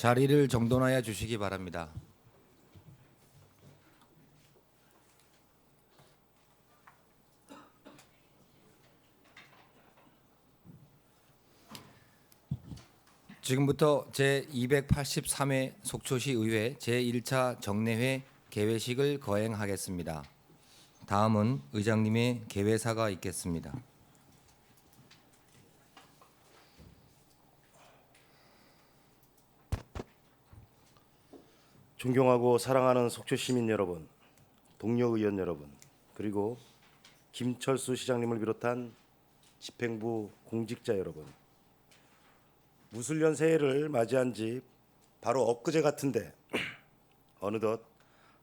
자리를 정돈하여 주시기 바랍니다. 지금부터 제283회 속초시 의회 제1차 정례회 개회식을 거행하겠습니다. 다음은 의장님의 개회사가 있겠습니다. 존경하고 사랑하는 속초 시민 여러분, 동료 의원 여러분, 그리고 김철수 시장님을 비롯한 집행부 공직자 여러분, 무술년 새해를 맞이한 지 바로 엊그제 같은데 어느덧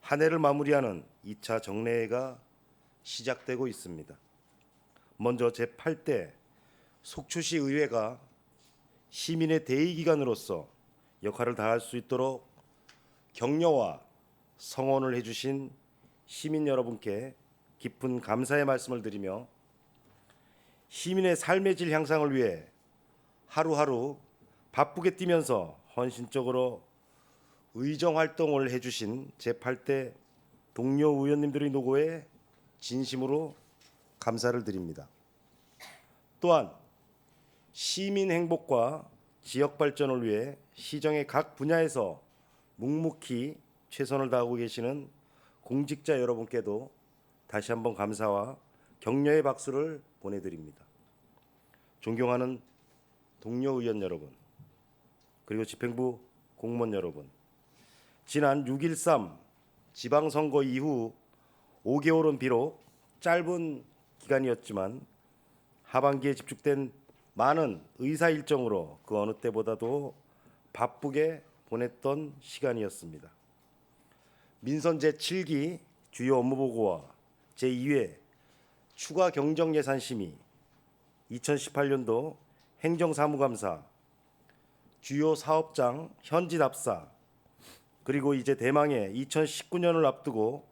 한 해를 마무리하는 2차 정례회가 시작되고 있습니다. 먼저 제8대 속초시 의회가 시민의 대의기관으로서 역할을 다할 수 있도록 격려와 성원을 해주신 시민 여러분께 깊은 감사의 말씀을 드리며 시민의 삶의 질 향상을 위해 하루하루 바쁘게 뛰면서 헌신적으로 의정 활동을 해주신 제8대 동료 의원님들의 노고에 진심으로 감사를 드립니다. 또한 시민 행복과 지역 발전을 위해 시정의 각 분야에서 묵묵히 최선을 다하고 계시는 공직자 여러분께도 다시 한번 감사와 격려의 박수를 보내드립니다. 존경하는 동료 의원 여러분, 그리고 집행부 공무원 여러분, 지난 6.13 지방선거 이후 5개월은 비록 짧은 기간이었지만 하반기에 집중된 많은 의사 일정으로 그 어느 때보다도 바쁘게 보냈던 시간이었습니다. 민선 제7기 주요 업무 보고와 제2회 추가 경정 예산 심의, 2018년도 행정사무감사, 주요 사업장 현지 답사, 그리고 이제 대망의 2019년을 앞두고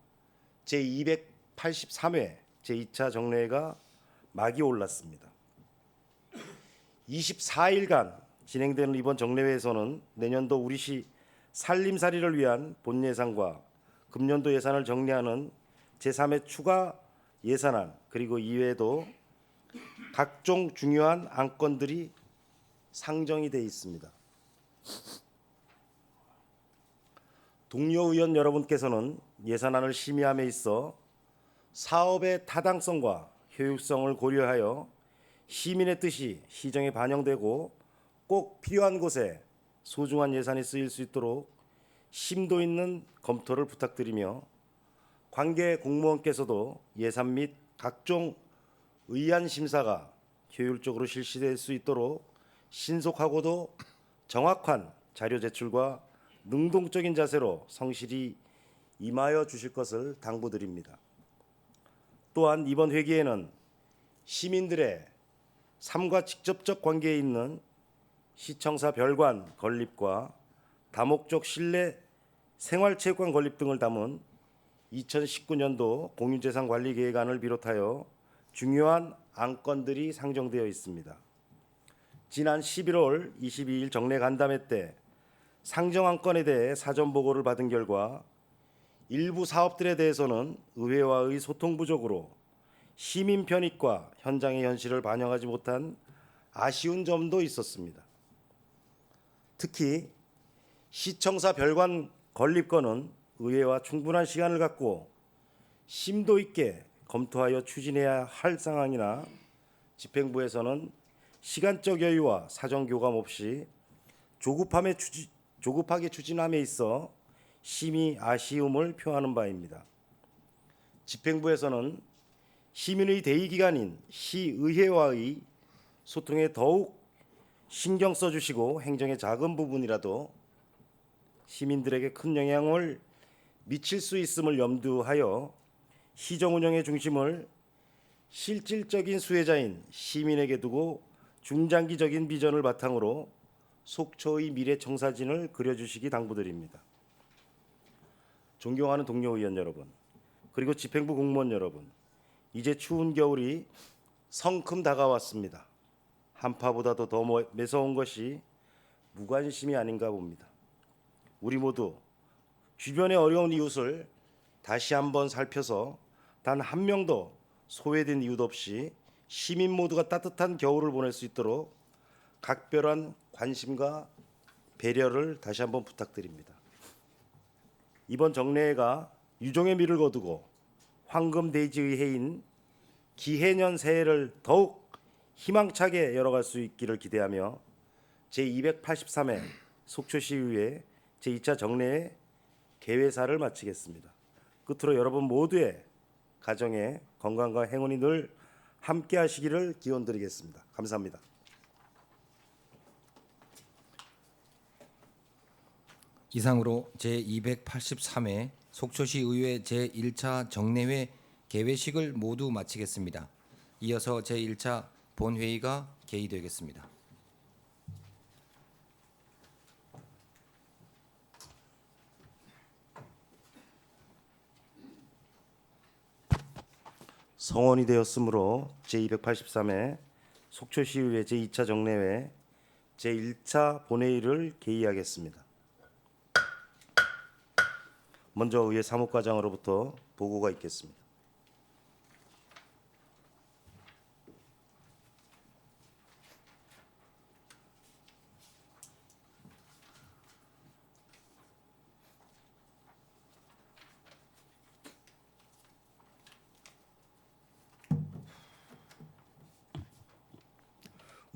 제283회 제2차 정례회가 막이 올랐습니다. 24일간 진행되는 이번 정례회에서는 내년도 우리시 살림살이를 위한 본 예산과 금년도 예산을 정리하는 제3회 추가 예산안, 그리고 이외에도 각종 중요한 안건들이 상정이 되어 있습니다. 동료 의원 여러분께서는 예산안을 심의함에 있어 사업의 타당성과 효율성을 고려하여 시민의 뜻이 시정에 반영되고 꼭 필요한 곳에 소중한 예산이 쓰일 수 있도록 심도 있는 검토를 부탁드리며, 관계 공무원께서도 예산 및 각종 의안 심사가 효율적으로 실시될 수 있도록 신속하고도 정확한 자료 제출과 능동적인 자세로 성실히 임하여 주실 것을 당부드립니다. 또한 이번 회기에는 시민들의 삶과 직접적 관계에 있는 시청사 별관 건립과 다목적 실내 생활체육관 건립 등을 담은 2019년도 공유재산관리계획안을 비롯하여 중요한 안건들이 상정되어 있습니다. 지난 11월 22일 정례 간담회 때 상정 안건에 대해 사전 보고를 받은 결과 일부 사업들에 대해서는 의회와의 소통 부족으로 시민 편익과 현장의 현실을 반영하지 못한 아쉬운 점도 있었습니다. 특히 시청사 별관 건립건은 의회와 충분한 시간을 갖고 심도 있게 검토하여 추진해야 할 상황이나 집행부에서는 시간적 여유와 사전 교감 없이 조급하게 추진함에 있어 심히 아쉬움을 표하는 바입니다. 집행부에서는 시민의 대의기관인 시의회와의 소통에 더욱 신경 써주시고 행정의 작은 부분이라도 시민들에게 큰 영향을 미칠 수 있음을 염두하여 시정 운영의 중심을 실질적인 수혜자인 시민에게 두고 중장기적인 비전을 바탕으로 속초의 미래 청사진을 그려주시기 당부드립니다. 존경하는 동료 의원 여러분, 그리고 집행부 공무원 여러분, 이제 추운 겨울이 성큼 다가왔습니다. 한파보다도 더 매서운 것이 무관심이 아닌가 봅니다. 우리 모두 주변의 어려운 이웃을 다시 한번 살펴서 단 한 명도 소외된 이웃 없이 시민 모두가 따뜻한 겨울을 보낼 수 있도록 각별한 관심과 배려를 다시 한번 부탁드립니다. 이번 정례회가 유종의 미를 거두고 황금돼지의 해인 기해년 새해를 더욱 희망차게 열어갈 수 있기를 기대하며 제283회 속초시의회 제2차 정례회 개회사를 마치겠습니다. 끝으로 여러분 모두의 가정에 건강과 행운이 늘 함께 하시기를 기원드리겠습니다. 감사합니다. 이상으로 제283회 속초시의회 제1차 정례회 개회식을 모두 마치겠습니다. 이어서 제1차 본회의가 개의되겠습니다. 성원이 되었으므로 제283회 속초시의회 제2차 정례회 제1차 본회의를 개의하겠습니다. 먼저 의회 사무과장으로부터 보고가 있겠습니다.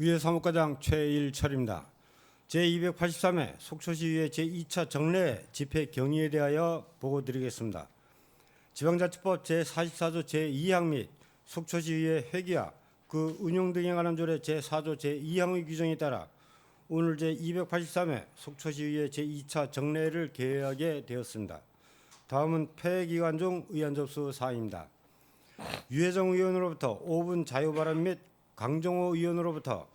의회 사무과장 최일철입니다. 제283회 속초시의회 제2차 정례 집회 경위에 대하여 보고드리겠습니다. 지방자치법 제44조 제2항 및 속초시의회 회기와 그 운용 등에 관한 조례 제4조 제2항의 규정에 따라 오늘 제283회 속초시의회 제2차 정례를 개회하게 되었습니다. 다음은 폐기관 중 의안 접수 사항입니다. 유혜정 의원으로부터 5분 자유발언 및 강정호 의원으로부터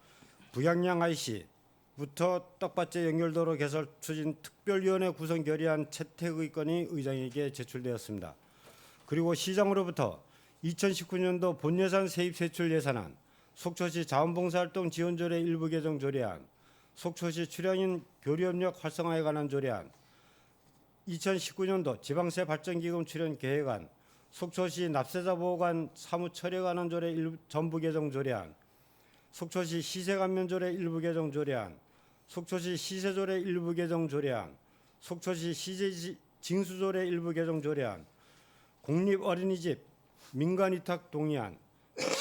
북양양 IC부터 떡밭제 연결도로 개설 추진 특별위원회 구성 결의안 채택의 건이 의장에게 제출되었습니다. 그리고 시장으로부터 2019년도 본예산 세입 세출 예산안, 속초시 자원봉사활동 지원조례 일부 개정 조례안, 속초시 출향인 교류협력 활성화에 관한 조례안, 2019년도 지방세 발전기금 출연 계획안, 속초시 납세자 보호관 사무 처리에 관한 조례 전부 개정 조례안, 속초시 시세감면조례 일부 개정 조례안, 속초시 시세조례 일부 개정 조례안, 속초시 시세징수조례 일부 개정 조례안, 공립어린이집 민간위탁 동의안,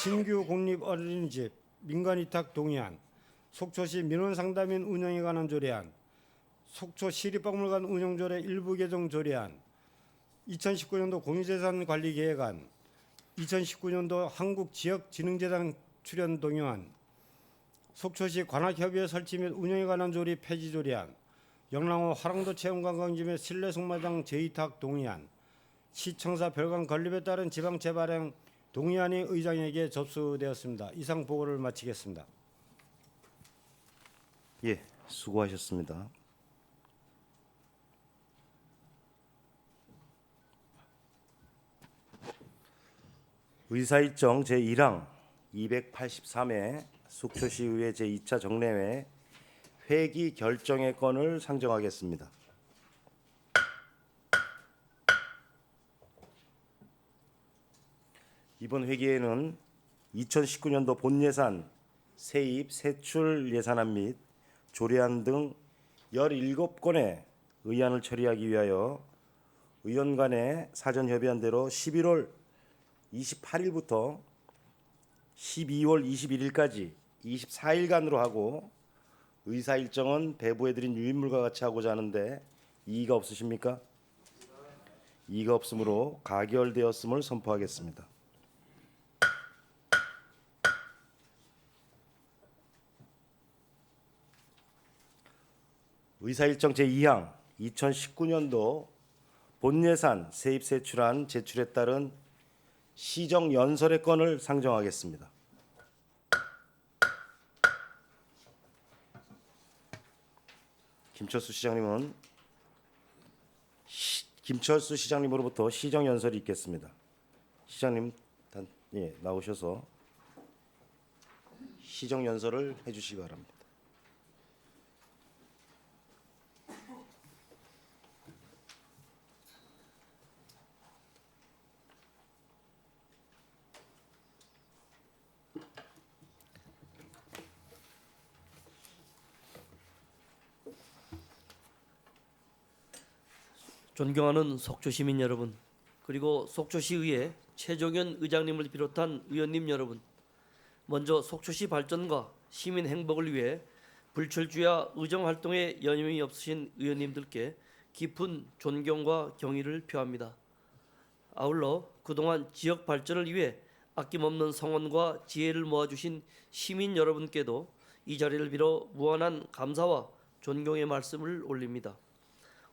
신규 공립어린이집 민간위탁 동의안, 속초시 민원상담인 운영에 관한 조례안, 속초 시립박물관 운영조례 일부 개정 조례안, 2019년도 공유재산관리계획안, 2019년도 한국지역진흥재단 출연 동의안, 속초시 관악협의회 설치 및 운영에 관한 조례 폐지 조례안, 영랑호 화랑도 체험관광지 및 실내 승마장 재위탁 동의안, 시청사 별관 건립에 따른 지방 재발행 동의안이 의장에게 접수되었습니다. 이상 보고를 마치겠습니다. 예, 수고하셨습니다. 의사일정 제1항 283회 속초시의회 제2차 정례회 회기 결정의 건을 상정하겠습니다. 이번 회기에는 2019년도 본예산 세입 세출 예산안 및 조례안 등 17건의 의안을 처리하기 위하여 의원 간에 사전 협의한 대로 11월 28일부터 12월 21일까지 24일간으로 하고 의사 일정은 배부해드린 유인물과 같이 하고자 하는데 이의가 없으십니까? 이의가 없으므로 가결되었음을 선포하겠습니다. 의사일정 제2항 2019년도 본예산 세입세출안 제출에 따른 시정연설의 건을 상정하겠습니다. 김철수 시장님으로부터 시정연설이 있겠습니다. 시장님 나오셔서 시정연설을 해주시기 바랍니다. 존경하는 속초 시민 여러분, 그리고 속초시의회 최종현 의장님을 비롯한 의원님 여러분, 먼저 속초시 발전과 시민 행복을 위해 불철주야 의정 활동에 여념이 없으신 의원님들께 깊은 존경과 경의를 표합니다. 아울러 그동안 지역 발전을 위해 아낌없는 성원과 지혜를 모아주신 시민 여러분께도 이 자리를 빌어 무한한 감사와 존경의 말씀을 올립니다.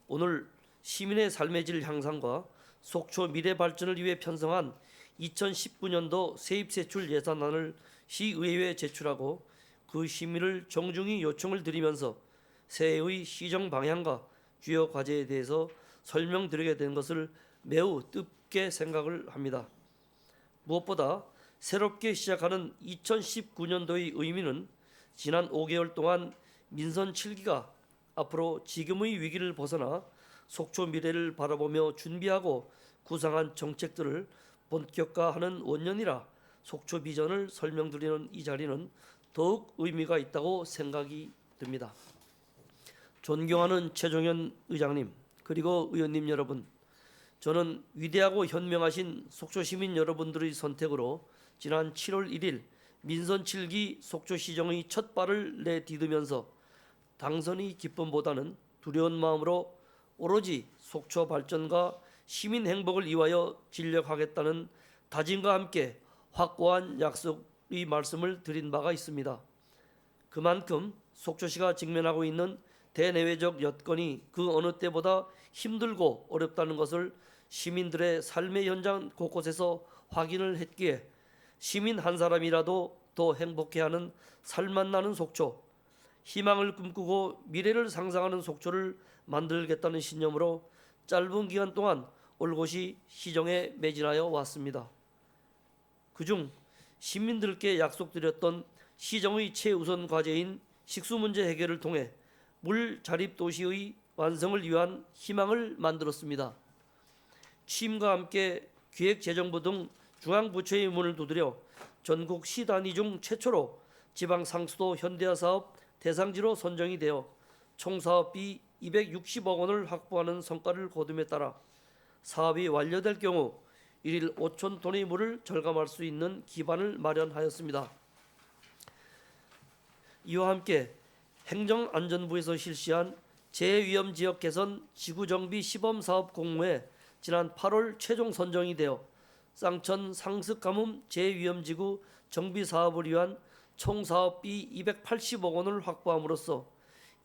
오늘 시민의 삶의 질 향상과 속초 미래 발전을 위해 편성한 2019년도 세입세출 예산안을 시의회에 제출하고 그 심의를 정중히 요청을 드리면서 새해의 시정 방향과 주요 과제에 대해서 설명드리게 된 것을 매우 뜻깊게 생각을 합니다. 무엇보다 새롭게 시작하는 2019년도의 의미는 지난 5개월 동안 민선 7기가 앞으로 지금의 위기를 벗어나 속초 미래를 바라보며 준비하고 구상한 정책들을 본격화하는 원년이라 속초 비전을 설명드리는 이 자리는 더욱 의미가 있다고 생각이 듭니다. 존경하는 최종현 의장님, 그리고 의원님 여러분, 저는 위대하고 현명하신 속초 시민 여러분들의 선택으로 지난 7월 1일 민선 7기 속초시정의 첫 발을 내디디면서 당선의 기쁨보다는 두려운 마음으로 오로지 속초 발전과 시민 행복을 위하여 진력하겠다는 다짐과 함께 확고한 약속의 말씀을 드린 바가 있습니다. 그만큼 속초시가 직면하고 있는 대내외적 여건이 그 어느 때보다 힘들고 어렵다는 것을 시민들의 삶의 현장 곳곳에서 확인을 했기에 시민 한 사람이라도 더 행복해하는 살맛나는 속초, 희망을 꿈꾸고 미래를 상상하는 속초를 만들겠다는 신념으로 짧은 기간 동안 올곧이 시정에 매진하여 왔습니다. 그중 시민들께 약속드렸던 시정의 최우선 과제인 식수 문제 해결을 통해 물 자립 도시의 완성을 위한 희망을 만들었습니다. 취임과 함께 기획재정부 등 중앙부처의 문을 두드려 전국 시 단위 중 최초로 지방 상수도 현대화 사업 대상지로 선정이 되어 총 사업비 260억 원을 확보하는 성과를 거둠에 따라 사업이 완료될 경우 1일 5천 톤의 물을 절감할 수 있는 기반을 마련하였습니다. 이와 함께 행정안전부에서 실시한 재위험 지역 개선 지구정비 시범사업 공모에 지난 8월 최종 선정이 되어 쌍천 상습가뭄 재위험지구 정비 사업을 위한 총 사업비 280억 원을 확보함으로써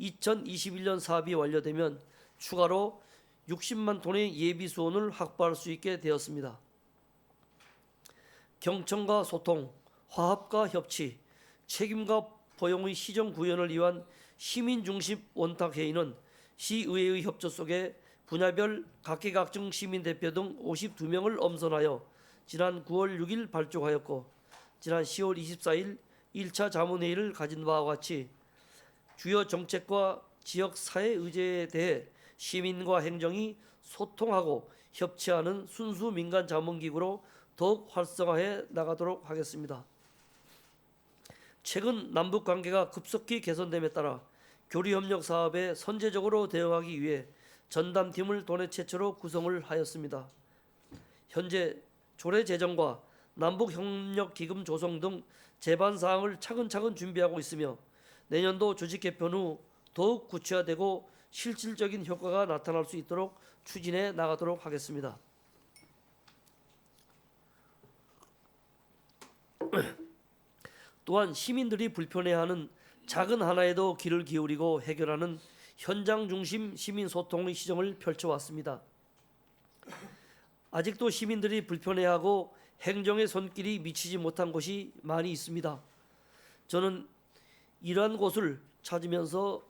2021년 사업이 완료되면 추가로 60만 톤의 예비 수온을 확보할 수 있게 되었습니다. 경청과 소통, 화합과 협치, 책임과 포용의 시정 구현을 위한 시민 중심 원탁 회의는 시의회의 협조 속에 분야별 각계각층 시민 대표 등 52명을 엄선하여 지난 9월 6일 발족하였고 지난 10월 24일 1차 자문회의를 가진 바와 같이 주요 정책과 지역 사회 의제에 대해 시민과 행정이 소통하고 협치하는 순수 민간 자문기구로 더욱 활성화해 나가도록 하겠습니다. 최근 남북 관계가 급속히 개선됨에 따라 교류협력 사업에 선제적으로 대응하기 위해 전담팀을 도내 최초로 구성을 하였습니다. 현재 조례 제정과 남북협력기금 조성 등 제반 사항을 차근차근 준비하고 있으며 내년도 조직 개편 후 더욱 구체화되고 실질적인 효과가 나타날 수 있도록 추진해 나가도록 하겠습니다. 또한 시민들이 불편해하는 작은 하나에도 귀를 기울이고 해결하는 현장 중심 시민 소통의 시정을 펼쳐왔습니다. 아직도 시민들이 불편해하고 행정의 손길이 미치지 못한 곳이 많이 있습니다. 저는 이러한 곳을 찾으면서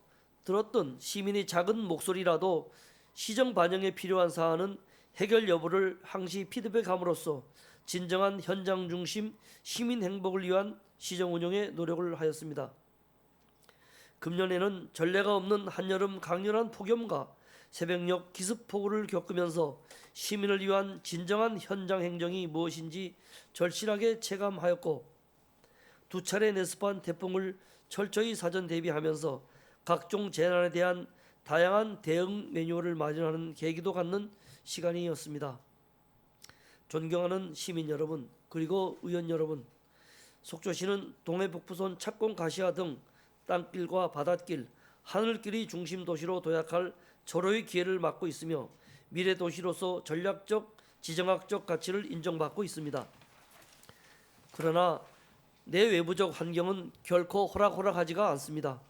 들었던 시민의 작은 목소리라도 시정 반영에 필요한 사안은 해결 여부를 항시 피드백함으로써 진정한 현장 중심 시민 행복을 위한 시정 운영에 노력을 하였습니다. 금년에는 전례가 없는 한여름 강렬한 폭염과 새벽녘 기습폭우를 겪으면서 시민을 위한 진정한 현장 행정이 무엇인지 절실하게 체감하였고 두 차례 내습한 태풍을 철저히 사전 대비하면서 각종 재난에 대한 다양한 대응 매뉴얼을 마련하는 계기도 갖는 시간이었습니다. 존경하는 시민 여러분, 그리고 의원 여러분, 속초시는 동해 북부선 착공 가시화 등 땅길과 바닷길, 하늘길이 중심 도시로 도약할 절호의 기회를 맞고 있으며 미래 도시로서 전략적, 지정학적 가치를 인정받고 있습니다. 그러나 내외부적 환경은 결코 호락호락하지가 않습니다.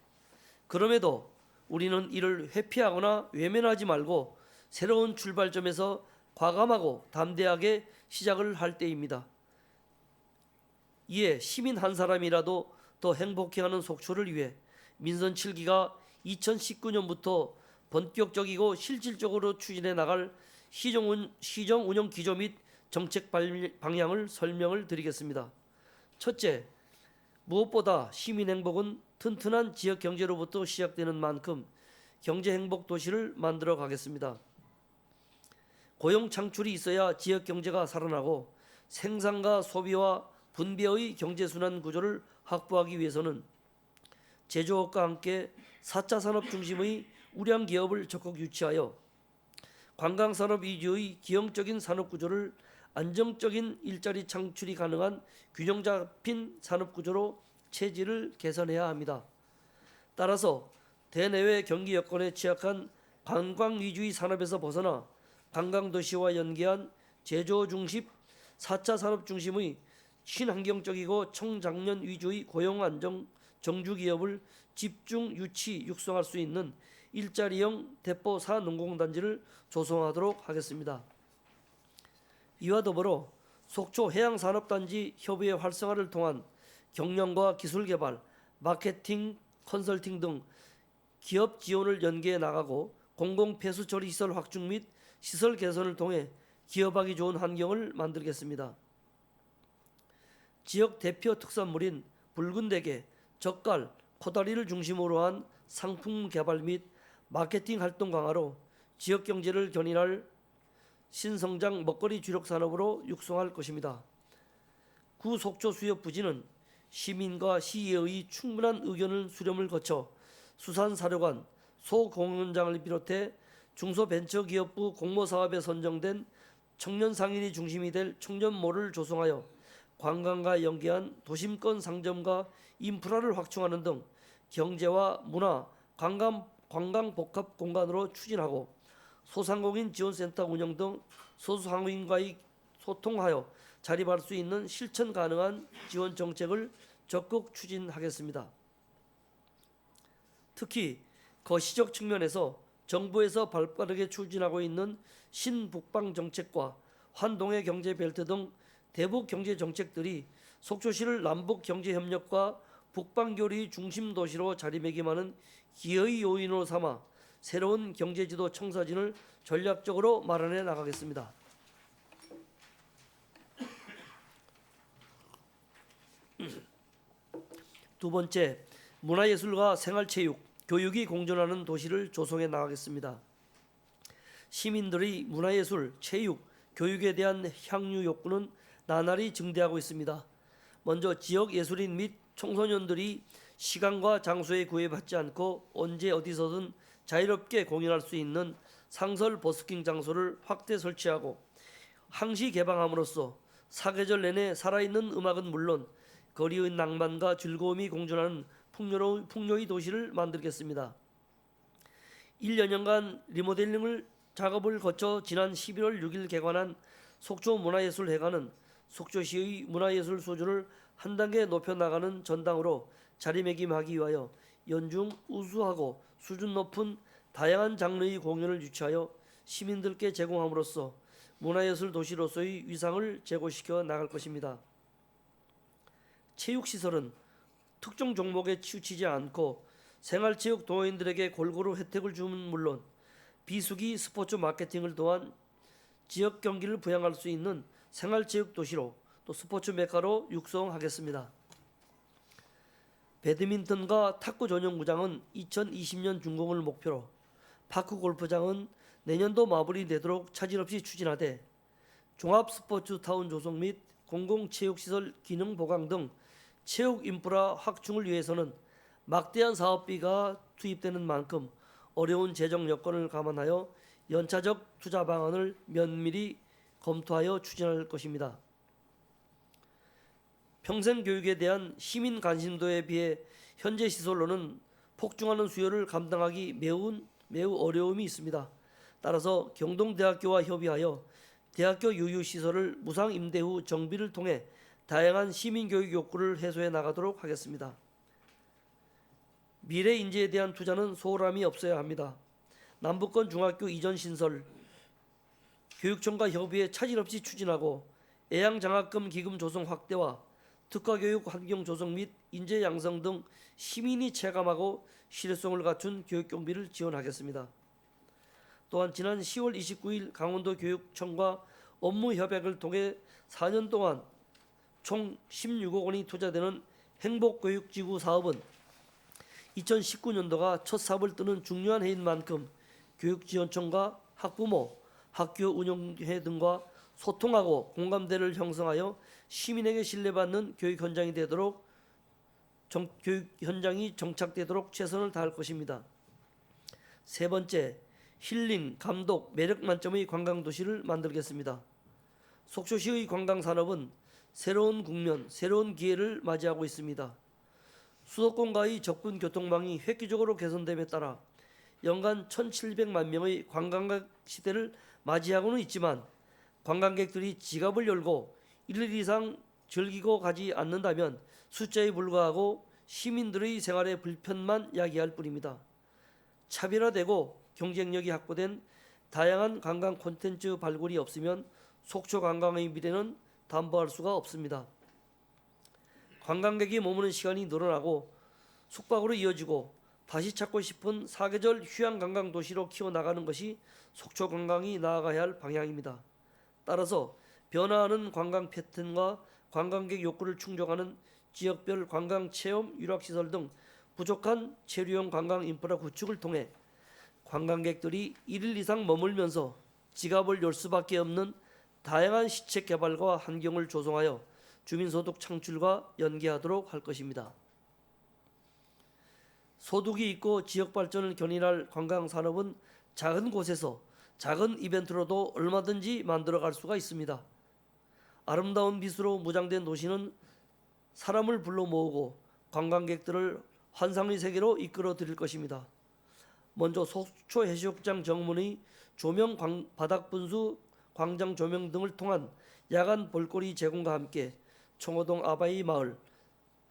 그럼에도 우리는 이를 회피하거나 외면하지 말고 새로운 출발점에서 과감하고 담대하게 시작을 할 때입니다. 이에 시민 한 사람이라도 더 행복해하는 속초를 위해 민선 7기가 2019년부터 본격적이고 실질적으로 추진해 나갈 시정 운영 기조 및 정책 방향을 설명을 드리겠습니다. 첫째, 무엇보다 시민 행복은 튼튼한 지역 경제로부터 시작되는 만큼 경제 행복 도시를 만들어 가겠습니다. 고용 창출이 있어야 지역 경제가 살아나고 생산과 소비와 분배의 경제순환 구조를 확보하기 위해서는 제조업과 함께 4차 산업 중심의 우량 기업을 적극 유치하여 관광산업 위주의 기형적인 산업 구조를 안정적인 일자리 창출이 가능한 균형 잡힌 산업 구조로 체질을 개선해야 합니다. 따라서 대내외 경기 여건에 취약한 관광 위주의 산업에서 벗어나 관광도시와 연계한 제조 중심 4차 산업 중심의 친환경적이고 청장년 위주의 고용 안정 정주 기업을 집중 유치 육성할 수 있는 일자리형 대포 사농공단지를 조성하도록 하겠습니다. 이와 더불어 속초 해양산업단지 협의회 활성화를 통한 경영과 기술개발, 마케팅, 컨설팅 등 기업 지원을 연계해 나가고 공공폐수처리 시설 확충 및 시설 개선을 통해 기업하기 좋은 환경을 만들겠습니다. 지역 대표 특산물인 붉은 대게, 젓갈, 코다리를 중심으로 한 상품 개발 및 마케팅 활동 강화로 지역 경제를 견인할 신성장 먹거리 주력 산업으로 육성할 것입니다. 구 속초 수협 부지는 시민과 시의회의 충분한 의견을 수렴을 거쳐 수산사료관, 소공연장을 비롯해 중소벤처기업부 공모사업에 선정된 청년 상인이 중심이 될 청년몰을 조성하여 관광과 연계한 도심권 상점과 인프라를 확충하는 등 경제와 문화, 관광 복합 공간으로 추진하고 소상공인 지원센터 운영 등 소상공인과의 소통하여 자립할 수 있는 실천 가능한 지원 정책을 적극 추진하겠습니다. 특히 거시적 측면에서 정부에서 발빠르게 추진하고 있는 신북방 정책과 환동의 경제벨트 등 대북 경제 정책들이 속초시를 남북 경제 협력과 북방교류의 중심 도시로 자리매김하는 기여의 요인으로 삼아 새로운 경제지도 청사진을 전략적으로 마련해 나가겠습니다. 두 번째, 문화예술과 생활체육, 교육이 공존하는 도시를 조성해 나가겠습니다. 시민들의 문화예술, 체육, 교육에 대한 향유 욕구는 나날이 증대하고 있습니다. 먼저 지역 예술인 및 청소년들이 시간과 장소에 구애받지 않고 언제 어디서든 자유롭게 공연할 수 있는 상설 버스킹 장소를 확대 설치하고 항시 개방함으로써 사계절 내내 살아있는 음악은 물론 거리의 낭만과 즐거움이 공존하는 풍요의 도시를 만들겠습니다. 1년여간 리모델링을 작업을 거쳐 지난 11월 6일 개관한 속초문화예술회관은 속초시의 문화예술 수준을 한 단계 높여나가는 전당으로 자리매김하기 위하여 연중 우수하고 수준 높은 다양한 장르의 공연을 유치하여 시민들께 제공함으로써 문화예술 도시로서의 위상을 제고시켜 나갈 것입니다. 체육시설은 특정 종목에 치우치지 않고 생활체육 동호인들에게 골고루 혜택을 주는 물론 비수기 스포츠 마케팅을 도한 지역 경기를 부양할 수 있는 생활체육 도시로 또 스포츠 메카로 육성하겠습니다. 배드민턴과 탁구 전용구장은 2020년 준공을 목표로 파크 골프장은 내년도 마무리되도록 차질 없이 추진하되 종합 스포츠 타운 조성 및 공공체육시설 기능 보강 등 체육 인프라 확충을 위해서는 막대한 사업비가 투입되는 만큼 어려운 재정 여건을 감안하여 연차적 투자 방안을 면밀히 검토하여 추진할 것입니다. 평생교육에 대한 시민 관심도에 비해 현재 시설로는 폭증하는 수요를 감당하기 매우 어려움이 있습니다. 따라서 경동대학교와 협의하여 대학교 유휴시설을 무상 임대 후 정비를 통해 다양한 시민교육 욕구를 해소해 나가도록 하겠습니다. 미래 인재에 대한 투자는 소홀함이 없어야 합니다. 남북권 중학교 이전 신설, 교육청과 협의해 차질 없이 추진하고 애양장학금 기금 조성 확대와 특화교육 환경 조성 및 인재 양성 등 시민이 체감하고 실효성을 갖춘 교육 경비를 지원하겠습니다. 또한 지난 10월 29일 강원도 교육청과 업무 협약을 통해 4년 동안 총 16억 원이 투자되는 행복교육지구 사업은 2019년도가 첫 삽을 뜨는 중요한 해인 만큼 교육지원청과 학부모, 학교 운영회 등과 소통하고 공감대를 형성하여 시민에게 신뢰받는 교육 현장이 되도록 교육 현장이 정착되도록 최선을 다할 것입니다. 세 번째, 힐링, 감독, 매력 만점의 관광도시를 만들겠습니다. 속초시의 관광산업은 새로운 국면, 새로운 기회를 맞이하고 있습니다. 수도권과의 접근 교통망이 획기적으로 개선됨에 따라 연간 1,700만 명의 관광객 시대를 맞이하고는 있지만 관광객들이 지갑을 열고 1일 이상 즐기고 가지 않는다면 숫자에 불과하고 시민들의 생활에 불편만 야기할 뿐입니다. 차별화되고 경쟁력이 확보된 다양한 관광 콘텐츠 발굴이 없으면 속초 관광의 미래는 담보할 수가 없습니다. 관광객이 머무는 시간이 늘어나고 숙박으로 이어지고 다시 찾고 싶은 사계절 휴양 관광 도시로 키워나가는 것이 속초 관광이 나아가야 할 방향입니다. 따라서 변화하는 관광 패턴과 관광객 욕구를 충족하는 지역별 관광 체험 유락시설 등 부족한 체류형 관광 인프라 구축을 통해 관광객들이 1일 이상 머물면서 지갑을 열 수밖에 없는 다양한 시책 개발과 환경을 조성하여 주민소득 창출과 연계하도록 할 것입니다. 소득이 있고 지역 발전을 견인할 관광 산업은 작은 곳에서 작은 이벤트로도 얼마든지 만들어갈 수가 있습니다. 아름다운 빛으로 무장된 도시는 사람을 불러 모으고 관광객들을 환상의 세계로 이끌어 드릴 것입니다. 먼저 속초 해수욕장 정문의 조명, 바닥 분수, 광장 조명 등을 통한 야간 볼거리 제공과 함께 청호동 아바이 마을,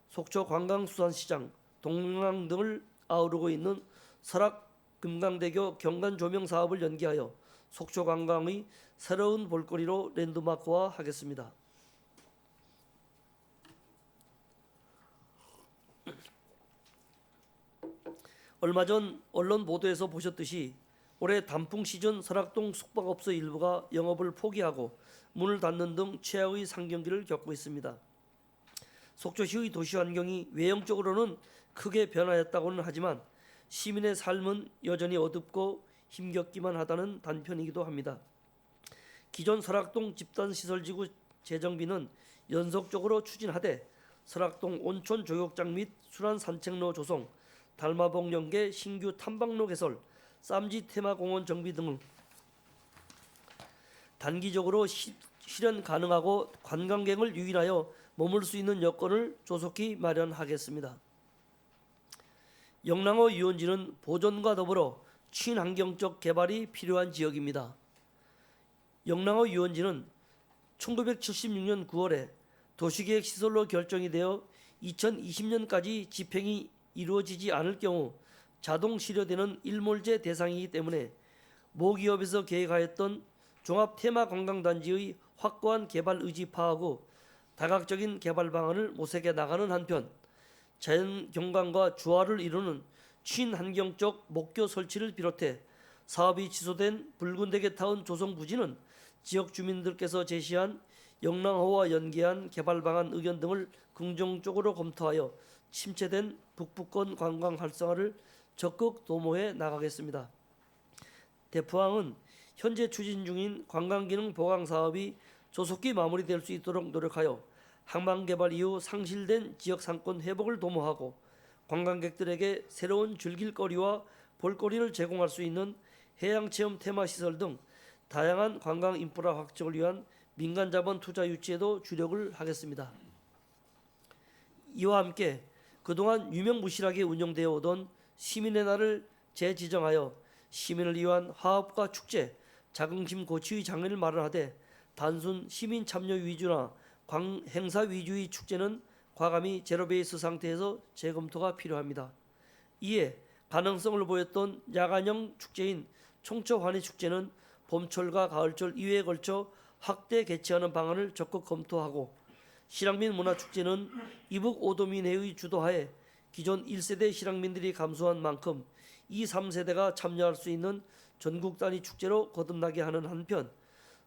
속초 관광수산시장, 동릉항 등을 아우르고 있는 설악 금강대교 경관 조명 사업을 연계하여 속초 관광의 새로운 볼거리로 랜드마크화 하겠습니다. 얼마 전 언론 보도에서 보셨듯이 올해 단풍 시즌 설악동 숙박업소 일부가 영업을 포기하고 문을 닫는 등 최악의 상경기를 겪고 있습니다. 속초시의 도시 환경이 외형적으로는 크게 변화했다고는 하지만 시민의 삶은 여전히 어둡고 힘겹기만 하다는 단편이기도 합니다. 기존 설악동 집단시설지구 재정비는 연속적으로 추진하되 설악동 온천 조격장 및 순환 산책로 조성, 달마봉 연계 신규 탐방로 개설, 쌈지 테마공원 정비 등을 단기적으로 실현 가능하고 관광객을 유인하여 머물 수 있는 여건을 조속히 마련하겠습니다. 영랑호 유원지는 보존과 더불어 친환경적 개발이 필요한 지역입니다. 영랑호 유원지는 1976년 9월에 도시계획 시설로 결정이 되어 2020년까지 집행이 이루어지지 않을 경우 자동 실효되는 일몰제 대상이기 때문에 모기업에서 계획하였던 종합 테마 관광단지의 확고한 개발 의지 파악 후 다각적인 개발 방안을 모색해 나가는 한편 자연 경관과 조화를 이루는 친환경적 목교 설치를 비롯해 사업이 취소된 붉은대게 타운 조성 부지는 지역 주민들께서 제시한 영랑호와 연계한 개발 방안 의견 등을 긍정적으로 검토하여 침체된 북부권 관광 활성화를 적극 도모해 나가겠습니다. 대포항은 현재 추진 중인 관광기능 보강 사업이 조속히 마무리될 수 있도록 노력하여 항만개발 이후 상실된 지역 상권 회복을 도모하고 관광객들에게 새로운 즐길거리와 볼거리를 제공할 수 있는 해양체험 테마시설 등 다양한 관광 인프라 확충을 위한 민간 자본 투자 유치에도 주력을 하겠습니다. 이와 함께 그동안 유명무실하게 운영되어 오던 시민의 날을 재지정하여 시민을 위한 화합과 축제, 자긍심 고취의 장을 마련하되 단순 시민 참여 위주나 행사 위주의 축제는 과감히 제로 베이스 상태에서 재검토가 필요합니다. 이에 가능성을 보였던 야간형 축제인 총처환희 축제는 봄철과 가을철 2회에 걸쳐 확대 개최하는 방안을 적극 검토하고 실향민 문화축제는 이북 오도민회의 주도하에 기존 1세대 실향민들이 감수한 만큼 2, 3세대가 참여할 수 있는 전국 단위 축제로 거듭나게 하는 한편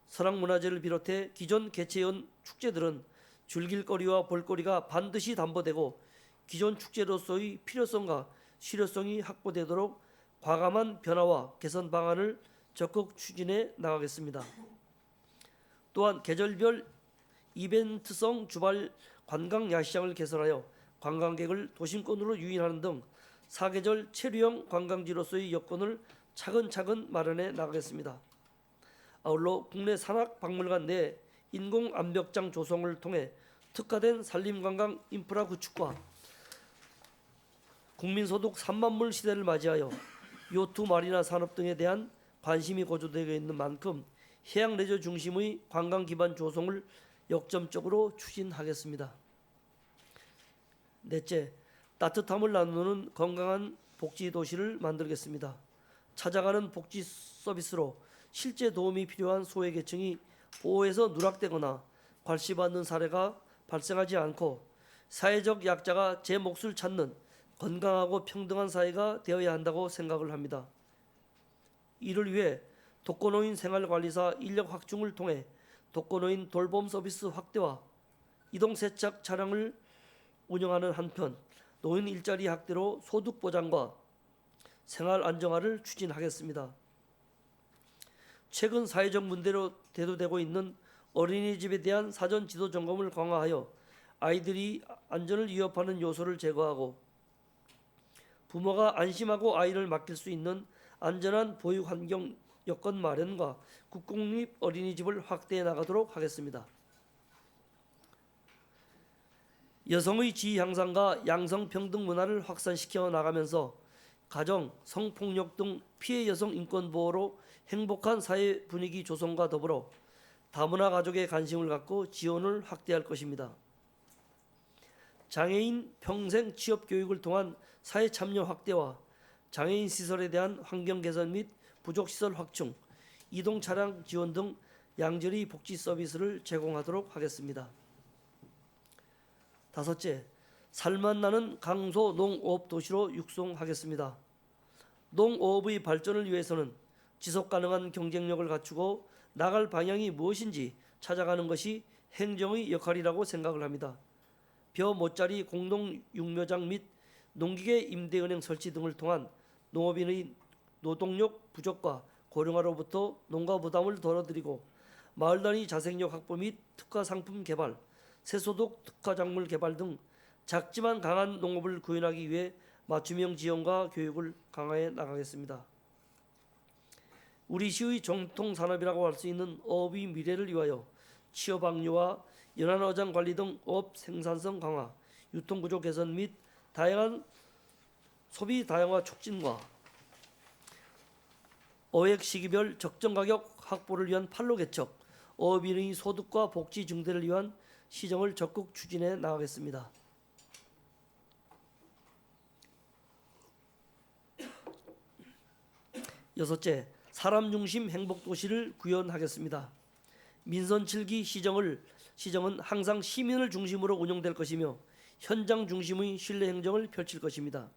설악문화제를 비롯해 기존 개최연 축제들은 즐길거리와 볼거리가 반드시 담보되고 기존 축제로서의 필요성과 실효성이 확보되도록 과감한 변화와 개선 방안을 적극 추진해 나가겠습니다. 또한 계절별 이벤트성 주발 관광 야시장을 개설하여 관광객을 도심권으로 유인하는 등 사계절 체류형 관광지로서의 여건을 차근차근 마련해 나가겠습니다. 아울러 국내 산악박물관 내 인공 암벽장 조성을 통해 특화된 산림관광 인프라 구축과 국민소득 3만 불 시대를 맞이하여 요트 마리나 산업 등에 대한 관심이 고조되고 있는 만큼 해양 레저 중심의 관광 기반 조성을 역점적으로 추진하겠습니다. 넷째, 따뜻함을 나누는 건강한 복지 도시를 만들겠습니다. 찾아가는 복지 서비스로 실제 도움이 필요한 소외계층이 보호에서 누락되거나 괄시받는 사례가 발생하지 않고 사회적 약자가 제 몫을 찾는 건강하고 평등한 사회가 되어야 한다고 생각을 합니다. 이를 위해 독거노인 생활관리사 인력 확충을 통해 독거노인 돌봄 서비스 확대와 이동세착 차량을 운영하는 한편 노인 일자리 확대로 소득 보장과 생활 안정화를 추진하겠습니다. 최근 사회적 문제로 대두되고 있는 어린이집에 대한 사전 지도 점검을 강화하여 아이들이 안전을 위협하는 요소를 제거하고 부모가 안심하고 아이를 맡길 수 있는 안전한 보육 환경 여건 마련과 국공립 어린이집을 확대해 나가도록 하겠습니다. 여성의 지위 향상과 양성평등 문화를 확산시켜 나가면서 가정, 성폭력 등 피해 여성 인권 보호로 행복한 사회 분위기 조성과 더불어 다문화 가족에 관심을 갖고 지원을 확대할 것입니다. 장애인 평생 취업 교육을 통한 사회 참여 확대와 장애인 시설에 대한 환경 개선 및 부족 시설 확충, 이동 차량 지원 등 양질의 복지 서비스를 제공하도록 하겠습니다. 다섯째, 살맛 나는 강소 농업 도시로 육성하겠습니다. 농업의 발전을 위해서는 지속 가능한 경쟁력을 갖추고 나갈 방향이 무엇인지 찾아가는 것이 행정의 역할이라고 생각을 합니다. 벼 못자리 공동 육묘장 및 농기계 임대은행 설치 등을 통한 농업인의 노동력 부족과 고령화로부터 농가 부담을 덜어드리고 마을 단위 자생력 확보 및 특화 상품 개발, 새소득 특화 작물 개발 등 작지만 강한 농업을 구현하기 위해 맞춤형 지원과 교육을 강화해 나가겠습니다. 우리 시의 정통 산업이라고 할 수 있는 어업의 미래를 위하여 취업 확률과 연안 어장 관리 등 어업 생산성 강화, 유통 구조 개선 및 다양한 소비 다양화 촉진과 어획 시기별 적정 가격 확보를 위한 판로 개척, 어업인의 소득과 복지 증대를 위한 시정을 적극 추진해 나가겠습니다. 여섯째, 사람 중심 행복 도시를 구현하겠습니다. 민선 7기 시정은 항상 시민을 중심으로 운영될 것이며 현장 중심의 신뢰 행정을 펼칠 것입니다.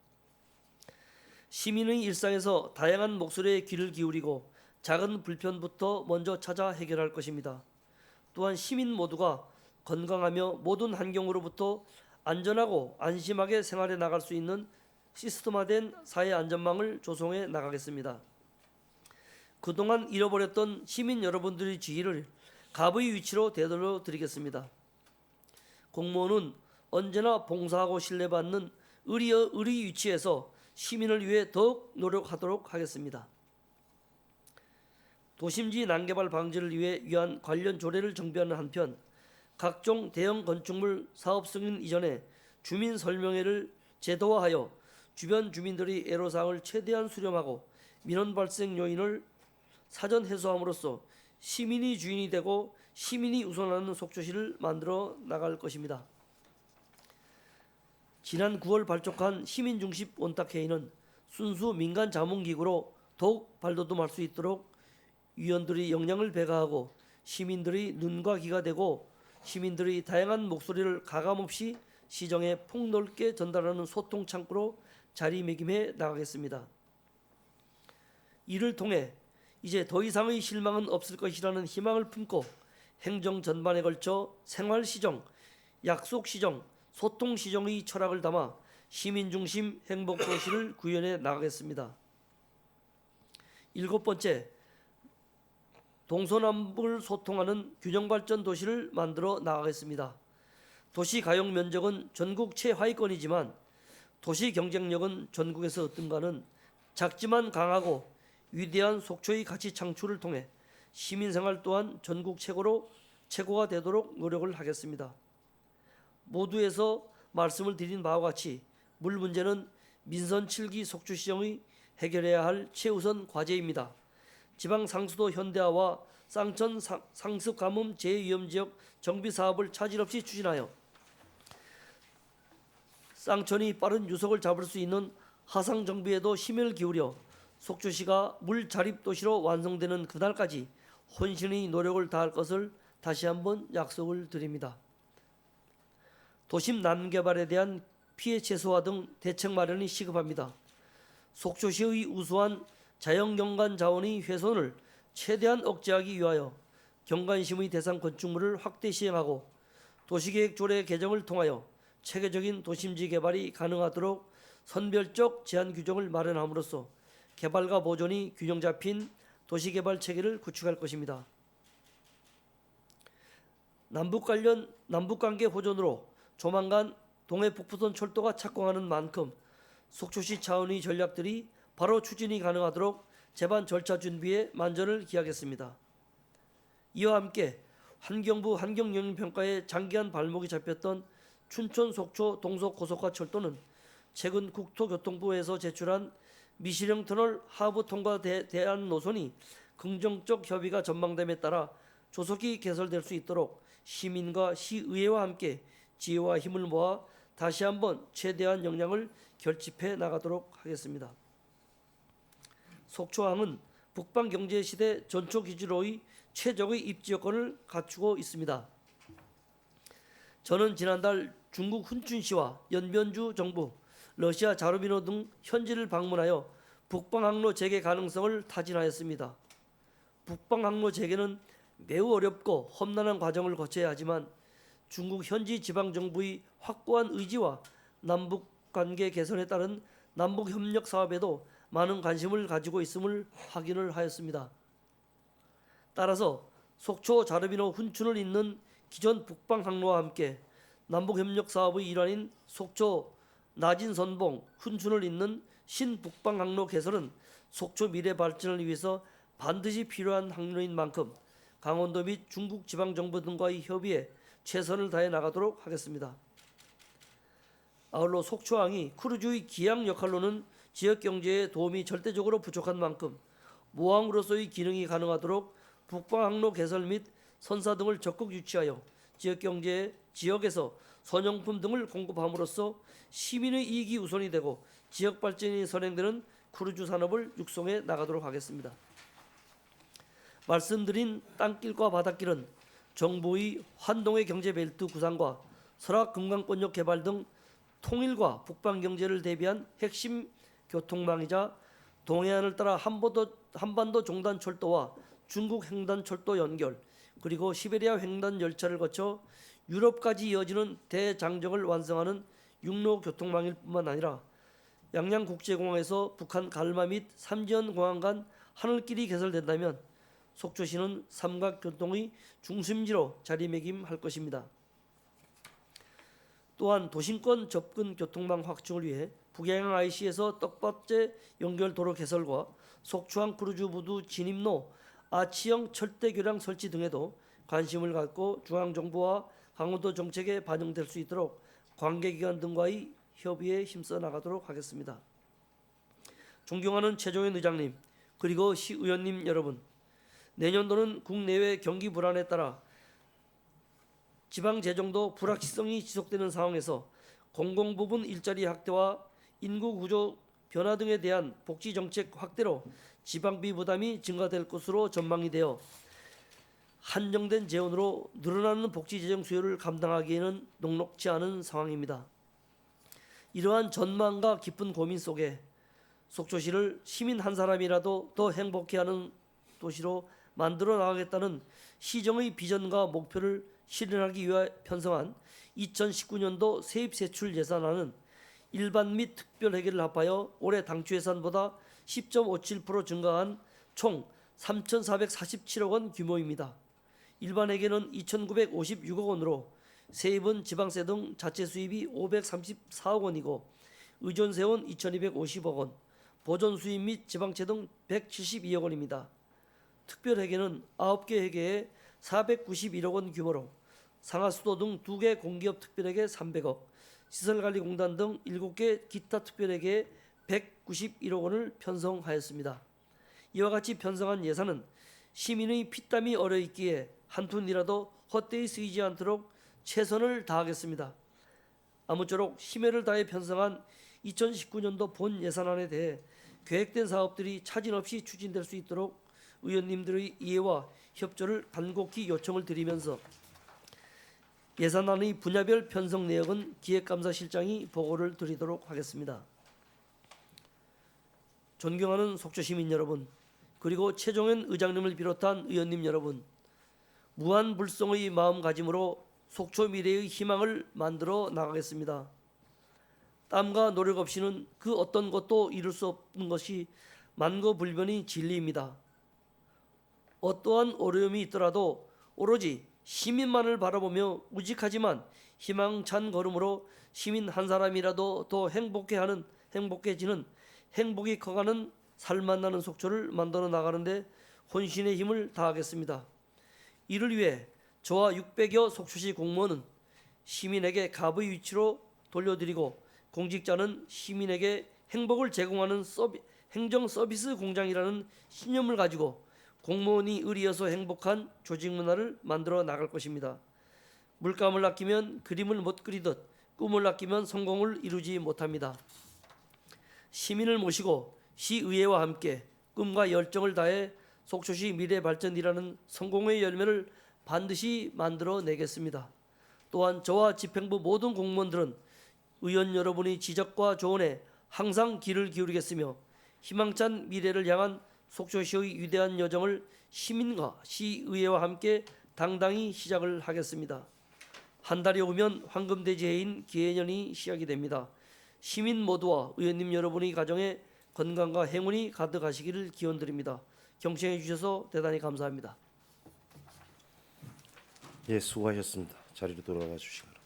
시민의 일상에서 다양한 목소리에 귀를 기울이고 작은 불편부터 먼저 찾아 해결할 것입니다. 또한 시민 모두가 건강하며 모든 환경으로부터 안전하고 안심하게 생활해 나갈 수 있는 시스템화된 사회 안전망을 조성해 나가겠습니다. 그동안 잃어버렸던 시민 여러분들의 지위를 갑의 위치로 되돌려 드리겠습니다. 공무원은 언제나 봉사하고 신뢰받는 의리 위치에서 시민을 위해 더욱 노력하도록 하겠습니다. 도심지 난개발 방지를 위한 관련 조례를 정비하는 한편 각종 대형 건축물 사업 승인 이전에 주민 설명회를 제도화하여 주변 주민들이 애로사항을 최대한 수렴하고 민원 발생 요인을 사전 해소함으로써 시민이 주인이 되고 시민이 우선하는 속초시를 만들어 나갈 것입니다. 지난 9월 발족한 시민중심 원탁회의는 순수 민간 자문기구로 더욱 발돋움할 수 있도록 위원들이 역량을 배가하고 시민들이 눈과 귀가 되고 시민들이 다양한 목소리를 가감없이 시정에 폭넓게 전달하는 소통 창구로 자리매김해 나가겠습니다. 이를 통해 이제 더 이상의 실망은 없을 것이라는 희망을 품고 행정 전반에 걸쳐 생활시정, 약속시정, 소통시정의 철학을 담아 시민중심 행복도시를 구현해 나가겠습니다. 7번째, 동서남북을 소통하는 균형발전 도시를 만들어 나가겠습니다. 도시 가용 면적은 전국 최하위권이지만 도시 경쟁력은 전국에서 어떤가는 작지만 강하고 위대한 속초의 가치 창출을 통해 시민생활 또한 전국 최고가 되도록 노력을 하겠습니다. 모두에서 말씀을 드린 바와 같이 물 문제는 민선 7기 속초시정의 해결해야 할 최우선 과제입니다. 지방 상수도 현대화와 쌍천 상습 가뭄 재위험지역 정비 사업을 차질 없이 추진하여 쌍천이 빠른 유속을 잡을 수 있는 하상 정비에도 힘을 기울여 속초시가 물 자립 도시로 완성되는 그날까지 혼신의 노력을 다할 것을 다시 한번 약속을 드립니다. 도심 난개발에 대한 피해 최소화 등 대책 마련이 시급합니다. 속초시의 우수한 자연경관 자원의 훼손을 최대한 억제하기 위하여 경관심의 대상 건축물을 확대 시행하고 도시계획 조례 개정을 통하여 체계적인 도심지 개발이 가능하도록 선별적 제한 규정을 마련함으로써 개발과 보존이 균형 잡힌 도시개발 체계를 구축할 것입니다. 남북관계 호전으로 조만간 동해 북부선 철도가 착공하는 만큼 속초시 차원의 전략들이 바로 추진이 가능하도록 제반 절차 준비에 만전을 기하겠습니다. 이와 함께 환경부 환경영향평가에 장기간 발목이 잡혔던 춘천 속초 동서 고속화 철도는 최근 국토교통부에서 제출한 미실형 터널 하부 통과 대안 노선이 긍정적 협의가 전망됨에 따라 조속히 개설될 수 있도록 시민과 시의회와 함께 지혜와 힘을 모아 다시 한번 최대한 역량을 결집해 나가도록 하겠습니다. 속초항은 북방경제시대 전초기지로의 최적의 입지 여건을 갖추고 있습니다. 저는 지난달 중국 훈춘시와 연변주 정부, 러시아 자루비노 등 현지를 방문하여 북방항로 재개 가능성을 타진하였습니다. 북방항로 재개는 매우 어렵고 험난한 과정을 거쳐야 하지만 중국 현지 지방정부의 확고한 의지와 남북관계 개선에 따른 남북협력 사업에도 많은 관심을 가지고 있음을 확인을 하였습니다. 따라서 속초 자르비노 훈춘을 잇는 기존 북방항로와 함께 남북협력 사업의 일환인 속초 나진선봉 훈춘을 잇는 신북방항로 개설은 속초 미래 발전을 위해서 반드시 필요한 항로인 만큼 강원도 및 중국 지방정부 등과의 협의에 최선을 다해 나가도록 하겠습니다. 아울러 속초항이 크루즈의 기항 역할로는 지역경제에 도움이 절대적으로 부족한 만큼 모항으로서의 기능이 가능하도록 북방항로 개설 및 선사 등을 적극 유치하여 지역에서 선용품 등을 공급함으로써 시민의 이익이 우선이 되고 지역 발전이 선행되는 크루즈 산업을 육성해 나가도록 하겠습니다. 말씀드린 땅길과 바닷길은 정부의 환동의 경제벨트 구상과 설악 금강권역 개발 등 통일과 북방 경제를 대비한 핵심 교통망이자 동해안을 따라 한반도 종단 철도와 중국 횡단 철도 연결 그리고 시베리아 횡단 열차를 거쳐 유럽까지 이어지는 대장정을 완성하는 육로 교통망일 뿐만 아니라 양양국제공항에서 북한 갈마 및 삼지연 공항 간 하늘길이 개설된다면 속초시는 삼각교통의 중심지로 자리매김할 것입니다. 또한 도심권 접근 교통망 확충을 위해 북해양 IC에서 떡밥제 연결도로 개설과 속초항 크루즈 부두 진입로 아치형 철대 교량 설치 등에도 관심을 갖고 중앙정부와 강원도 정책에 반영될 수 있도록 관계기관 등과의 협의에 힘써 나가도록 하겠습니다. 존경하는 최종현 의장님 그리고 시의원님 여러분, 내년도는 국내외 경기 불안에 따라 지방 재정도 불확실성이 지속되는 상황에서 공공부문 일자리 확대와 인구 구조 변화 등에 대한 복지 정책 확대로 지방비 부담이 증가될 것으로 전망이 되어 한정된 재원으로 늘어나는 복지 재정 수요를 감당하기에는 녹록지 않은 상황입니다. 이러한 전망과 깊은 고민 속에 속초시를 시민 한 사람이라도 더 행복해하는 도시로 만들어 나가겠다는 시정의 비전과 목표를 실현하기 위해 편성한 2019년도 세입세출 예산안은 일반 및 특별회계를 합하여 올해 당초 예산보다 10.57% 증가한 총 3,447억 원 규모입니다. 일반 회계는 2,956억 원으로 세입은 지방세 등 자체 수입이 534억 원이고 의존세원 2,250억 원, 보존 수입 및 지방채 등 172억 원입니다. 특별회계는 9개 회계에 491억 원 규모로 상하수도 등 2개 공기업 특별회계 300억, 시설관리공단 등 7개 기타 특별회계에 191억 원을 편성하였습니다. 이와 같이 편성한 예산은 시민의 피땀이 얼어있기에 한 푼이라도 헛되이 쓰이지 않도록 최선을 다하겠습니다. 아무쪼록 심혈을 다해 편성한 2019년도 본 예산안에 대해 계획된 사업들이 차질 없이 추진될 수 있도록 의원님들의 이해와 협조를 간곡히 요청을 드리면서 예산안의 분야별 편성 내역은 기획감사실장이 보고를 드리도록 하겠습니다. 존경하는 속초 시민 여러분, 그리고 최종현 의장님을 비롯한 의원님 여러분, 무한불성의 마음가짐으로 속초 미래의 희망을 만들어 나가겠습니다. 땀과 노력 없이는 그 어떤 것도 이룰 수 없는 것이 만고불변의 진리입니다. 어떠한 어려움이 있더라도 오로지 시민만을 바라보며 우직하지만 희망찬 걸음으로 시민 한 사람이라도 더 행복해지는 행복이 커가는 살 만나는 속초를 만들어 나가는데 혼신의 힘을 다하겠습니다. 이를 위해 저와 600여 속초시 공무원은 시민에게 갑의 위치로 돌려드리고 공직자는 시민에게 행복을 제공하는 행정 서비스 공장이라는 신념을 가지고 공무원이 의리여서 행복한 조직 문화를 만들어 나갈 것입니다. 물감을 아끼면 그림을 못 그리듯 꿈을 아끼면 성공을 이루지 못합니다. 시민을 모시고 시의회와 함께 꿈과 열정을 다해 속초시 미래발전이라는 성공의 열매를 반드시 만들어내겠습니다. 또한 저와 집행부 모든 공무원들은 의원 여러분의 지적과 조언에 항상 귀를 기울이겠으며 희망찬 미래를 향한 속초시의 위대한 여정을 시민과 시의회와 함께 당당히 시작을 하겠습니다. 한 달이 오면 황금돼지해인 기해년이 시작이 됩니다. 시민 모두와 의원님 여러분의 가정에 건강과 행운이 가득하시기를 기원드립니다. 경청해 주셔서 대단히 감사합니다. 예, 수고하셨습니다. 자리로 돌아가 주시기 바랍니다.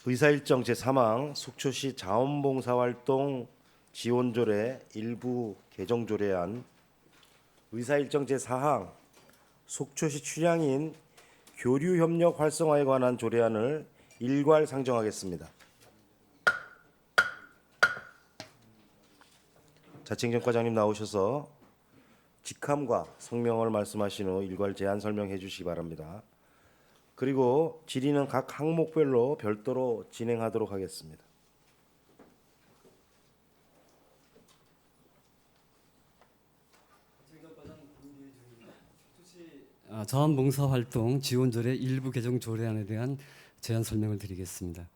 의사일정 제3항 속초시 자원봉사활동 지원조례 일부 개정조례안, 의사일정 제4항 속초시 출향인 교류협력 활성화에 관한 조례안을 일괄 상정하겠습니다. 자치행정과장님 나오셔서 직함과 성명을 말씀하신 후 일괄 제안 설명해 주시기 바랍니다. 그리고 질의는 각 항목별로 별도로 진행하도록 하겠습니다. 자원봉사활동 지원조례 일부 개정 조례안에 대한 제안 설명을 드리겠습니다.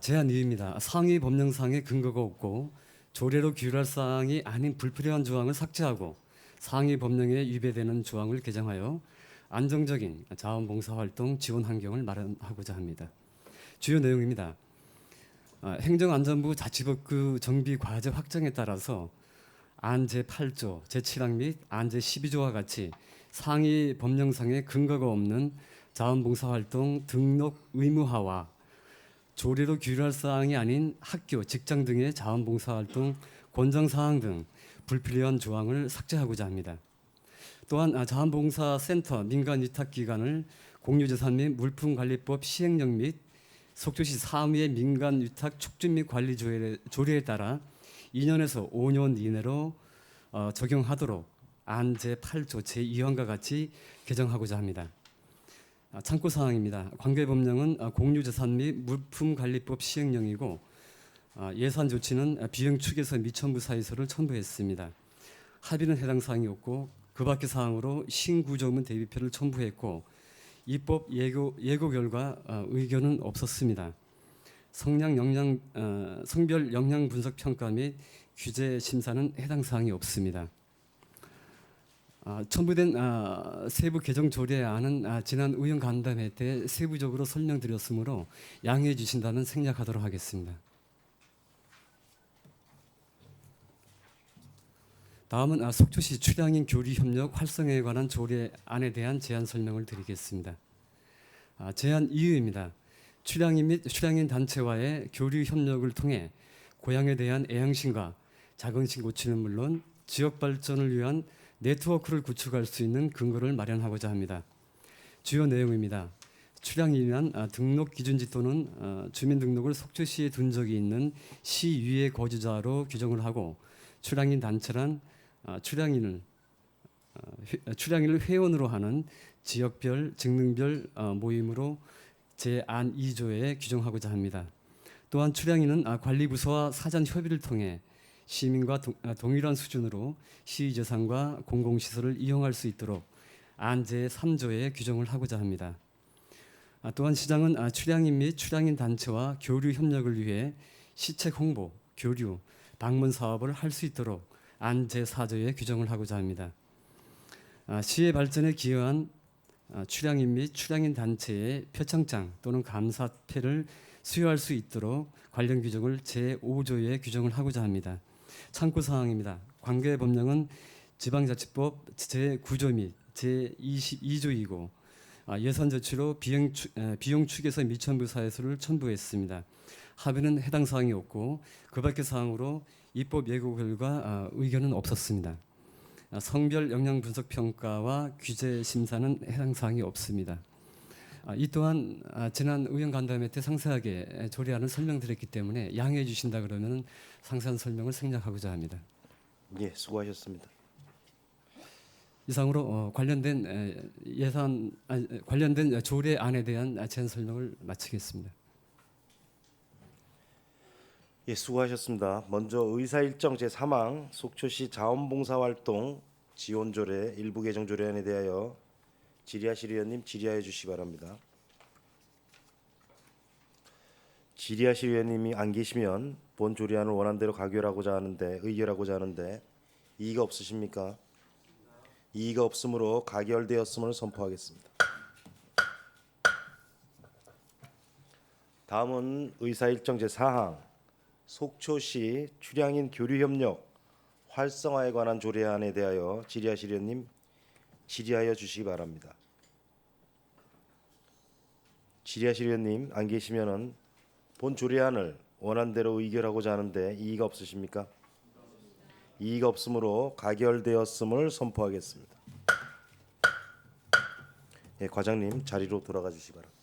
제안 이유입니다. 상위 법령상에 근거가 없고 조례로 규율할 사항이 아닌 불필요한 조항을 삭제하고 상위 법령에 위배되는 조항을 개정하여 안정적인 자원봉사활동 지원 환경을 마련하고자 합니다. 주요 내용입니다. 행정안전부 자치법규 정비 과제 확정에 따라서 안 제8조, 제7항 및 안 제12조와 같이 상위 법령상에 근거가 없는 자원봉사활동 등록 의무화와 조례로 규율할 사항이 아닌 학교, 직장 등의 자원봉사활동 권장 사항 등 불필요한 조항을 삭제하고자 합니다. 또한 자원봉사센터 민간위탁기관을 공유재산 및 물품관리법 시행령 및 속초시 사무의 민간위탁 촉진 및 관리 조례에 따라 2년에서 5년 이내로 적용하도록 안 제8조 제2항과 같이 개정하고자 합니다. 참고 사항입니다. 관계 법령은 공유재산 및 물품관리법 시행령이고 예산 조치는 비용 측에서 미천부 사유서를 첨부했습니다. 합의는 해당 사항이 없고 그 밖의 사항으로 신구조문 대비표를 첨부했고 입법 예고 결과 의견은 없었습니다. 성별 역량 분석 평가 및 규제 심사는 해당 사항이 없습니다. 첨부된 세부 개정 조례안은 지난 의원 간담회 때 세부적으로 설명드렸으므로 양해해 주신다면 생략하도록 하겠습니다. 다음은 속초시 출향인 교류 협력 활성화에 관한 조례안에 대한 제안 설명을 드리겠습니다. 제안 이유입니다. 출향인 및 출향인 단체와의 교류 협력을 통해 고향에 대한 애향심과 자긍심 고취는 물론 지역 발전을 위한 네트워크를 구축할 수 있는 근거를 마련하고자 합니다. 주요 내용입니다. 출향인이란 등록 기준지 또는 주민등록을 속초시에 둔 적이 있는 시위의 거주자로 규정을 하고 출향인 단체란 출향인을 회원으로 하는 지역별, 직능별 모임으로 제안 2조에 규정하고자 합니다. 또한 출향인은 관리부서와 사전 협의를 통해 시민과 동일한 수준으로 시의재산과 공공시설을 이용할 수 있도록 안 제3조에 규정을 하고자 합니다. 또한 시장은 출향인 및 출향인 단체와 교류 협력을 위해 시책 홍보, 교류, 방문 사업을 할 수 있도록 안 제4조에 규정을 하고자 합니다. 시의 발전에 기여한 출향인 및 출향인 단체의 표창장 또는 감사패를 수여할 수 있도록 관련 규정을 제5조에 규정을 하고자 합니다. 참고 사항입니다. 관계 법령은 지방자치법 제9조 및 제22조이고 예산 조치로 비용 축에서 미천부 사유서를 첨부했습니다. 합의는 해당 사항이 없고 그 밖의 사항으로 입법 예고 결과 의견은 없었습니다. 성별 역량 분석 평가와 규제 심사는 해당 사항이 없습니다. 이 또한 지난 의원 간담회 때 상세하게 조례안을 설명드렸기 때문에 양해해 주신다 그러면 상세한 설명을 생략하고자 합니다. 예, 수고하셨습니다. 이상으로 관련된 관련된 조례안에 대한 제안 설명을 마치겠습니다. 예, 수고하셨습니다. 먼저 의사일정 제3항 속초시 자원봉사활동 지원조례 일부 개정 조례안에 대하여 지리하실 의원님 질의하여 주시기 바랍니다. 지리하실 의원님이 안 계시면 본 조례안을 원안대로 의결하고자 하는데 이의가 없으십니까? 이의가 없으므로 가결되었음을 선포하겠습니다. 다음은 의사일정 제4항 속초시 출향인 교류협력 활성화에 관한 조례안에 대하여 질의하실 의원님 질의하여 주시기 바랍니다. 질의하실 의원님 안 계시면은 본 조례안을 원안대로 의결하고자 하는데 이의가 없으십니까? 이의가 없으므로 가결되었음을 선포하겠습니다. 예, 과장님 자리로 돌아가 주시기 바랍니다.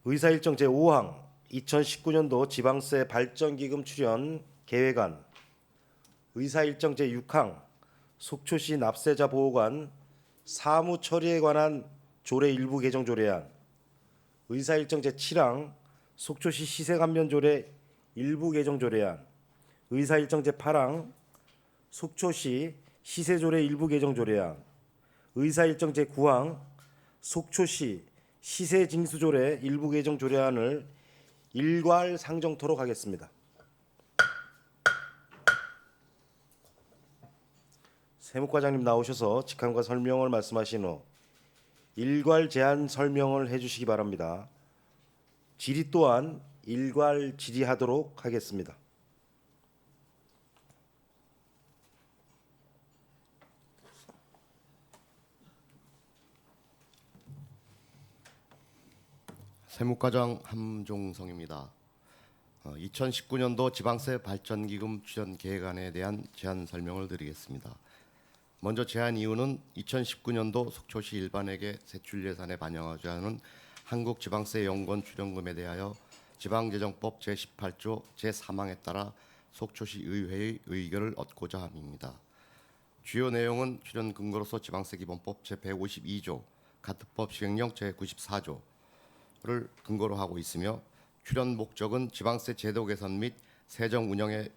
의사일정 제5항 2019년도 지방세 발전기금 출연 계획안 의사일정 제6항 속초시 납세자 보호관 사무 처리에 관한 조례 일부 개정 조례안 의사일정 제7항 속초시 시세감면 조례 일부 개정 조례안 의사일정 제8항 속초시 시세조례 일부 개정 조례안 의사일정 제9항 속초시 시세징수조례 일부 개정 조례안을 일괄 상정토록 하겠습니다. 세무과장님 나오셔서 직함과 설명을 말씀하신 후 일괄 제안 설명을 해주시기 바랍니다. 질의 또한 일괄 질의하도록 하겠습니다. 세무과장 함종성입니다. 2019년도 지방세 발전기금 출연 계획안에 대한 제안 설명을 드리겠습니다. 먼저 제안 이유는 2019년도 속초시 일반회계 세출 예산에 반영하지 않은 한국지방세 연권 출연금에 대하여 지방재정법 제18조 제3항에 따라 속초시 의회의 의결을 얻고자 함입니다. 주요 내용은 출연 근거로서 지방세 기본법 제152조, 가특법 시행령 제94조를 근거로 하고 있으며 출연 목적은 지방세 제도 개선 및 세정 운영의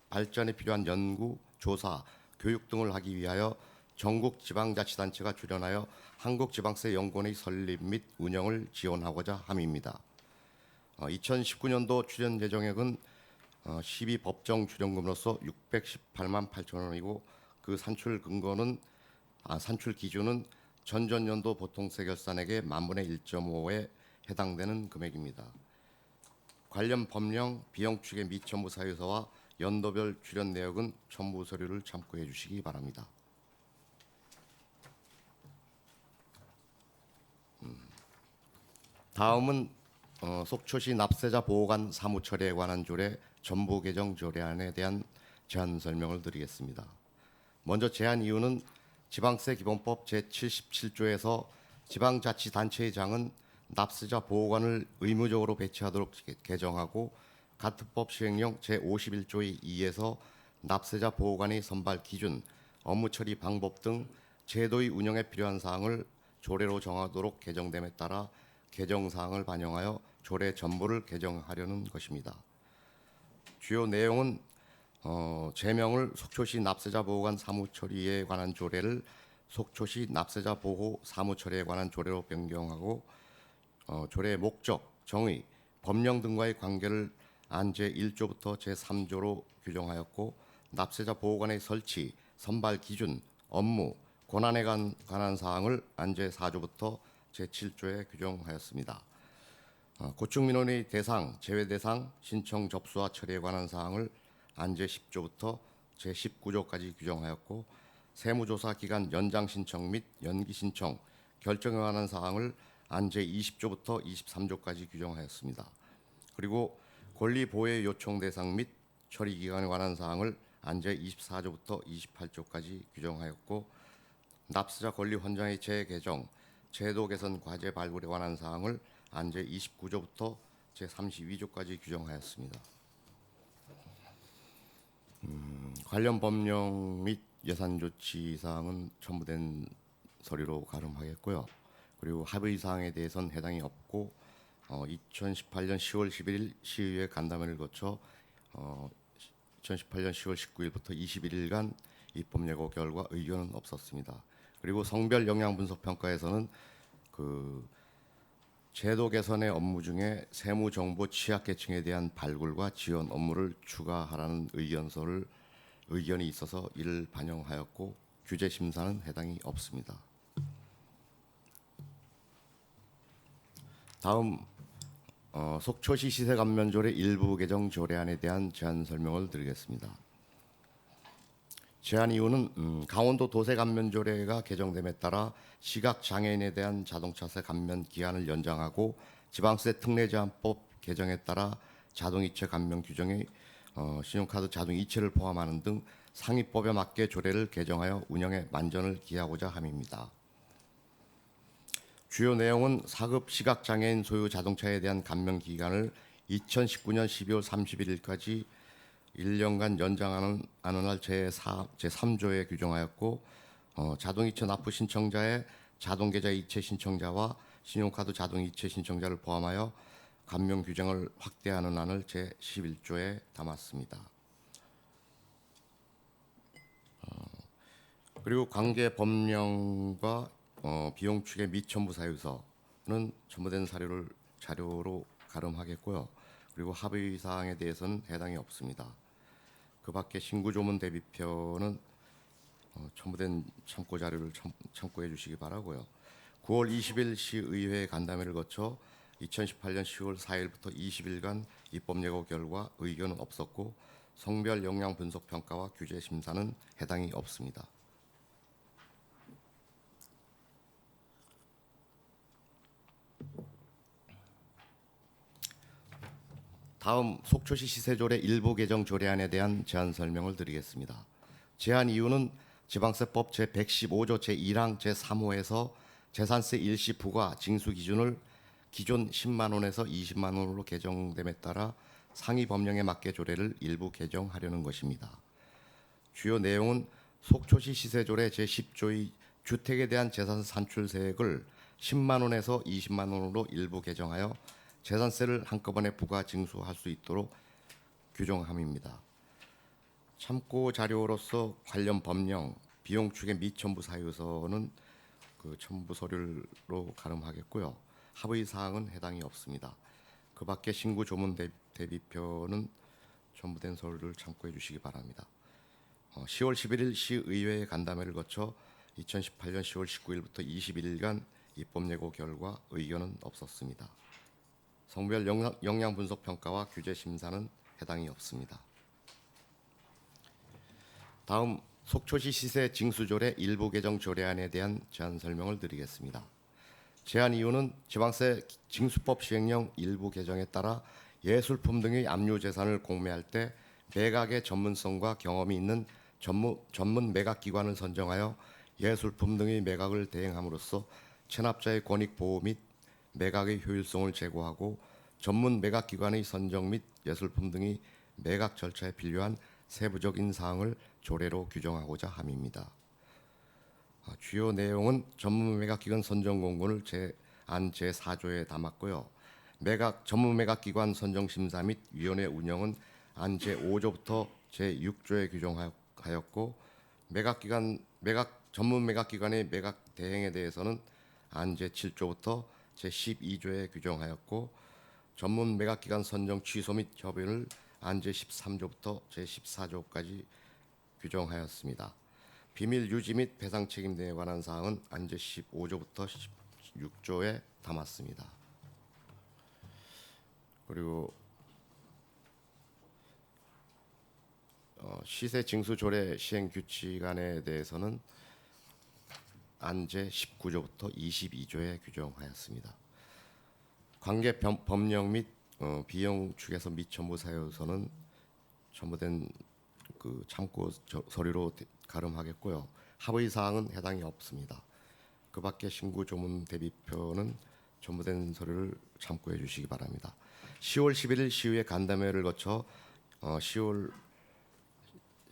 발전에 필요한 연구, 조사, 교육 등을 하기 위하여 전국 지방자치단체가 출연하여 한국지방세 연구원의 설립 및 운영을 지원하고자 함입니다. 2019년도 출연 예정액은 12법정 출연금으로서 618만 8천 원이고 그 산출 기준은 전전년도 보통세 결산액의 만분의 1.5에 해당되는 금액입니다. 관련 법령, 비용 추계 및 첨부 사유서와 연도별 출연 내역은 첨부 서류를 참고해 주시기 바랍니다. 다음은 속초시 납세자 보호관 사무 처리에 관한 조례 전부 개정 조례안에 대한 제안 설명을 드리겠습니다. 먼저 제안 이유는 지방세 기본법 제77조에서 지방자치단체장은 납세자 보호관을 의무적으로 배치하도록 개정하고 가특법 시행령 제51조의 2에서 납세자 보호관의 선발 기준, 업무 처리 방법 등 제도의 운영에 필요한 사항을 조례로 정하도록 개정됨에 따라 개정 사항을 반영하여 조례 전부를 개정하려는 것입니다. 주요 내용은 제명을 속초시 납세자 보호관 사무처리에 관한 조례를 속초시 납세자 보호 사무처리에 관한 조례로 변경하고 조례의 목적, 정의, 법령 등과의 관계를 안 제1조부터 제3조로 규정하였고 납세자 보호관의 설치, 선발 기준, 업무, 권한에 관한 사항을 안 제4조부터 제7조에 규정하였습니다. 고충민원의 대상, 제외 대상, 신청 접수와 처리에 관한 사항을 안 제10조부터 제19조까지 규정하였고 세무조사 기간 연장 신청 및 연기 신청, 결정에 관한 사항을 안 제20조부터 23조까지 규정하였습니다. 그리고 권리 보호의 요청 대상 및 처리 기간에 관한 사항을 안 제24조부터 28조까지 규정하였고 납세자 권리 헌장의 재개정, 제도 개선 과제 발굴에 관한 사항을 안 제29조부터 제32조까지 규정하였습니다. 관련 법령 및 예산 조치 사항은 첨부된 서류로 가름하겠고요. 그리고 합의 사항에 대해서는 해당이 없고 2018년 10월 11일 시의회 간담회를 거쳐 2018년 10월 19일부터 21일간 입법 예고 결과 의견은 없었습니다. 그리고 성별 영향 분석 평가에서는 그 제도 개선의 업무 중에 세무 정보 취약계층에 대한 발굴과 지원 업무를 추가하라는 의견이 있어서 이를 반영하였고 규제 심사는 해당이 없습니다. 다음 속초시 시세감면조례 일부 개정 조례안에 대한 제안 설명을 드리겠습니다. 제안 이유는 강원도 도세감면조례가 개정됨에 따라 시각장애인에 대한 자동차세 감면 기한을 연장하고 지방세 특례제한법 개정에 따라 자동이체 감면 규정이 신용카드 자동이체를 포함하는 등 상위법에 맞게 조례를 개정하여 운영에 만전을 기하고자 함입니다. 주요 내용은 4급 시각장애인 소유 자동차에 대한 감면 기간을 2019년 12월 31일까지 1년간 연장하는 할 제3조에 규정하였고 자동이체 납부 신청자의 자동계좌 이체 신청자와 신용카드 자동이체 신청자를 포함하여 감면 규정을 확대하는 안을 제11조에 담았습니다. 그리고 관계 법령과 비용 추계 및 첨부 사유서는 첨부된 자료로 가름하겠고요. 그리고 합의 사항에 대해서는 해당이 없습니다. 그 밖에 신구조문 대비표는 첨부된 참고 자료를 참고해 주시기 바라고요. 9월 20일 시의회 간담회를 거쳐 2018년 10월 4일부터 20일간 입법 예고 결과 의견은 없었고 성별 영향 분석 평가와 규제 심사는 해당이 없습니다. 다음 속초시 시세조례 일부 개정 조례안에 대한 제안 설명을 드리겠습니다. 제안 이유는 지방세법 제115조 제1항 제3호에서 재산세 일시 부과 징수 기준을 기존 10만 원에서 20만 원으로 개정됨에 따라 상위 법령에 맞게 조례를 일부 개정하려는 것입니다. 주요 내용은 속초시 시세조례 제10조의 주택에 대한 재산 산출세액을 10만 원에서 20만 원으로 일부 개정하여 재산세를 한꺼번에 부과 징수할 수 있도록 규정함입니다. 참고 자료로서 관련 법령, 비용 추계 및 첨부 사유서는 그 첨부 서류로 가름하겠고요. 합의 사항은 해당이 없습니다. 그 밖에 신구 조문 대비표는 첨부된 서류를 참고해 주시기 바랍니다. 10월 11일 시의회 간담회를 거쳐 2018년 10월 19일부터 21일간 입법 예고 결과 의견은 없었습니다. 성별 영향 분석 평가와 규제 심사는 해당이 없습니다. 다음 속초시 시세 징수조례 일부 개정 조례안에 대한 제안 설명을 드리겠습니다. 제안 이유는 지방세 징수법 시행령 일부 개정에 따라 예술품 등의 압류 재산을 공매할 때 매각의 전문성과 경험이 있는 전문 매각기관을 선정하여 예술품 등의 매각을 대행함으로써 체납자의 권익 보호 및 매각의 효율성을 제고하고 전문 매각기관의 선정 및 예술품 등의 매각 절차에 필요한 세부적인 사항을 조례로 규정하고자 함입니다. 주요 내용은 전문 매각기관 선정 공고를 제안 제4조에 담았고요. 전문 매각기관 선정 심사 및 위원회 운영은 안 제5조부터 제6조에 규정하였고 전문 매각기관의 매각 대행에 대해서는 안 제7조부터 제12조에 규정하였고 전문 매각기관 선정 취소 및 협의를 안 제13조부터 제14조까지 규정하였습니다. 비밀 유지 및 배상 책임 등에 관한 사항은 안 제15조부터 16조에 담았습니다. 그리고 시세 징수 조례 시행 규칙안에 대해서는 안 제19조부터 22조에 규정하였습니다. 관계 법령 및 비용 축에서 및 첨부 사유서는 첨부된 그 참고 서류로 가름하겠고요. 합의 사항은 해당이 없습니다. 그 밖에 신구 조문 대비표는 첨부된 서류를 참고해 주시기 바랍니다. 10월 11일 시의회 간담회를 거쳐 10월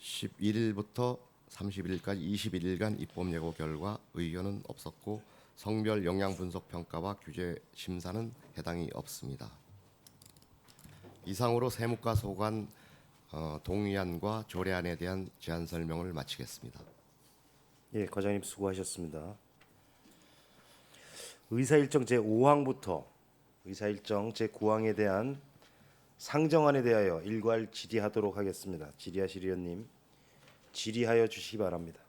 11일부터 31일까지 21일간 입법 예고 결과 의견은 없었고 성별 영향 분석 평가와 규제 심사는 해당이 없습니다. 이상으로 세무과 소관 동의안과 조례안에 대한 제안 설명을 마치겠습니다. 예, 과장님 수고하셨습니다. 의사일정 제5항부터 의사일정 제9항에 대한 상정안에 대하여 일괄 질의하도록 하겠습니다. 질의하실 의원님 질의하여 주시기 바랍니다.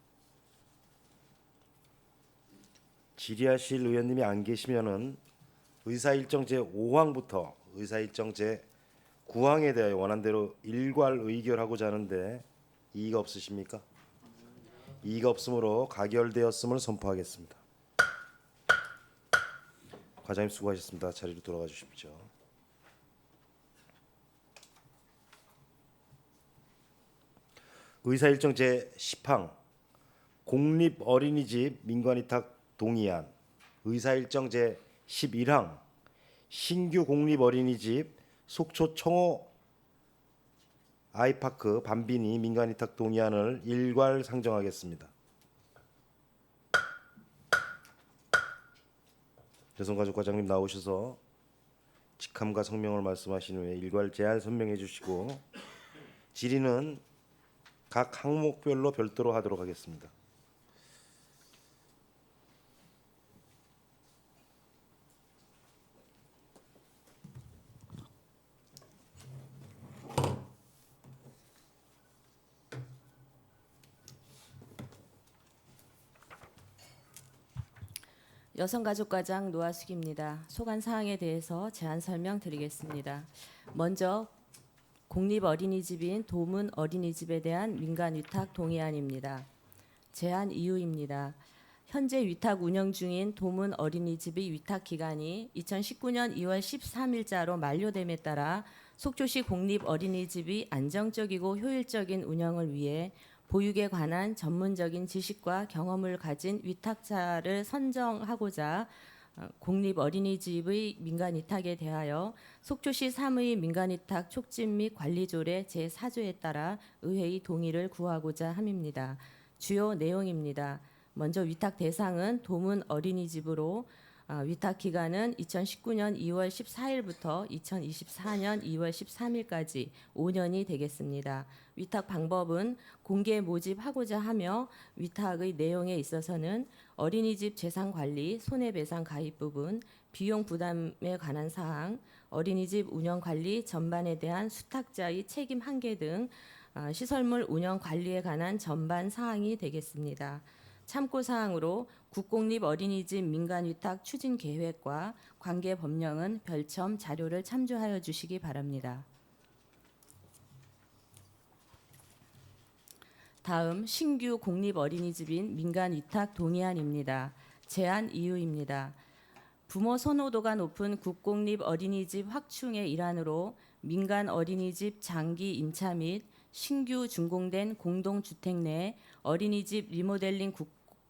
질의하실 의원님이 안 계시면은 의사일정 제5항부터 의사일정 제9항에 대하여 원안대로 일괄 의결하고자 하는데 이의가 없으십니까? 이의가 없으므로 가결되었음을 선포하겠습니다. 과장님 수고하셨습니다. 자리로 돌아가 주십시오. 의사일정 제10항 공립어린이집 민관위탁 동의안, 의사일정 제11항 신규 공립어린이집 속초 청호 아이파크 밤비니 민간위탁 동의안을 일괄 상정하겠습니다. 여성가족과장님 나오셔서 직함과 성명을 말씀하신 후에 일괄 제안 설명해 주시고 질의는 각 항목별로 별도로 하도록 하겠습니다. 여성가족과장 노하숙입니다. 소관 사항에 대해서 제안 설명드리겠습니다. 먼저 공립어린이집인 도문 어린이집에 대한 민간위탁 동의안입니다. 제안 이유입니다. 현재 위탁 운영 중인 도문 어린이집의 위탁 기간이 2019년 2월 13일자로 만료됨에 따라 속초시 공립 어린이집이 안정적이고 효율적인 운영을 위해 보육에 관한 전문적인 지식과 경험을 가진 위탁자를 선정하고자 공립 어린이집의 민간 위탁에 대하여 속초시 3의 민간 위탁 촉진 및 관리조례 제4조에 따라 의회의 동의를 구하고자 함입니다. 주요 내용입니다. 먼저 위탁 대상은 도문 어린이집으로 위탁 기간은 2019년 2월 14일부터 2024년 2월 13일까지 5년이 되겠습니다. 위탁 방법은 공개 모집하고자 하며 위탁의 내용에 있어서는 어린이집 재산 관리, 손해배상 가입 부분, 비용 부담에 관한 사항, 어린이집 운영 관리 전반에 대한 수탁자의 책임 한계 등 시설물 운영 관리에 관한 전반 사항이 되겠습니다. 참고 사항으로 국공립 어린이집 민간 위탁 추진 계획과 관계 법령은 별첨 자료를 참조하여 주시기 바랍니다. 다음 신규 공립 어린이집인 민간 위탁 동의안입니다. 제안 이유입니다. 부모 선호도가 높은 국공립 어린이집 확충의 일환으로 민간 어린이집 장기 임차 및 신규 준공된 공동주택 내 어린이집 리모델링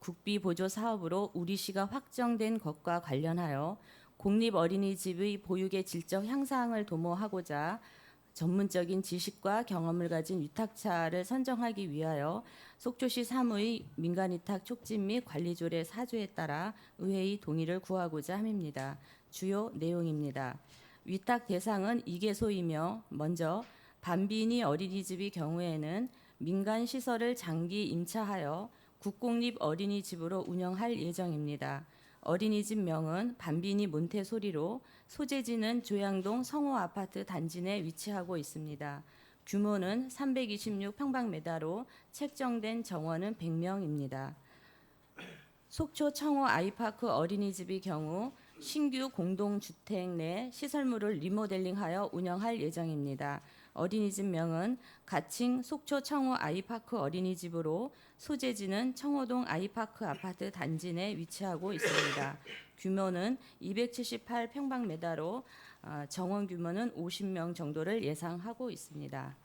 국비 보조 사업으로 우리시가 확정된 것과 관련하여 공립 어린이집의 보육의 질적 향상을 도모하고자 전문적인 지식과 경험을 가진 위탁자를 선정하기 위하여 속초시 3의 민간 위탁 촉진 및 관리조례 4조에 따라 의회의 동의를 구하고자 함입니다. 주요 내용입니다. 위탁 대상은 2개소이며 먼저 반빈이 어린이집의 경우에는 민간 시설을 장기 임차하여 국공립 어린이집으로 운영할 예정입니다. 어린이집명은 반빈이 몬테소리로 소재지는 조양동 성호 아파트 단지 내 위치하고 있습니다. 규모는 326평방미터로 책정된 정원은 100명입니다. 속초 청호 아이파크 어린이집의 경우 신규 공동주택 내 시설물을 리모델링하여 운영할 예정입니다. 어린이집명은 가칭 속초 청호 아이파크 어린이집으로 소재지는 청호동 아이파크 아파트 단지 내 위치하고 있습니다. 규모는 278평방미터로 정원 규모는 50명 정도를 예상하고 있습니다.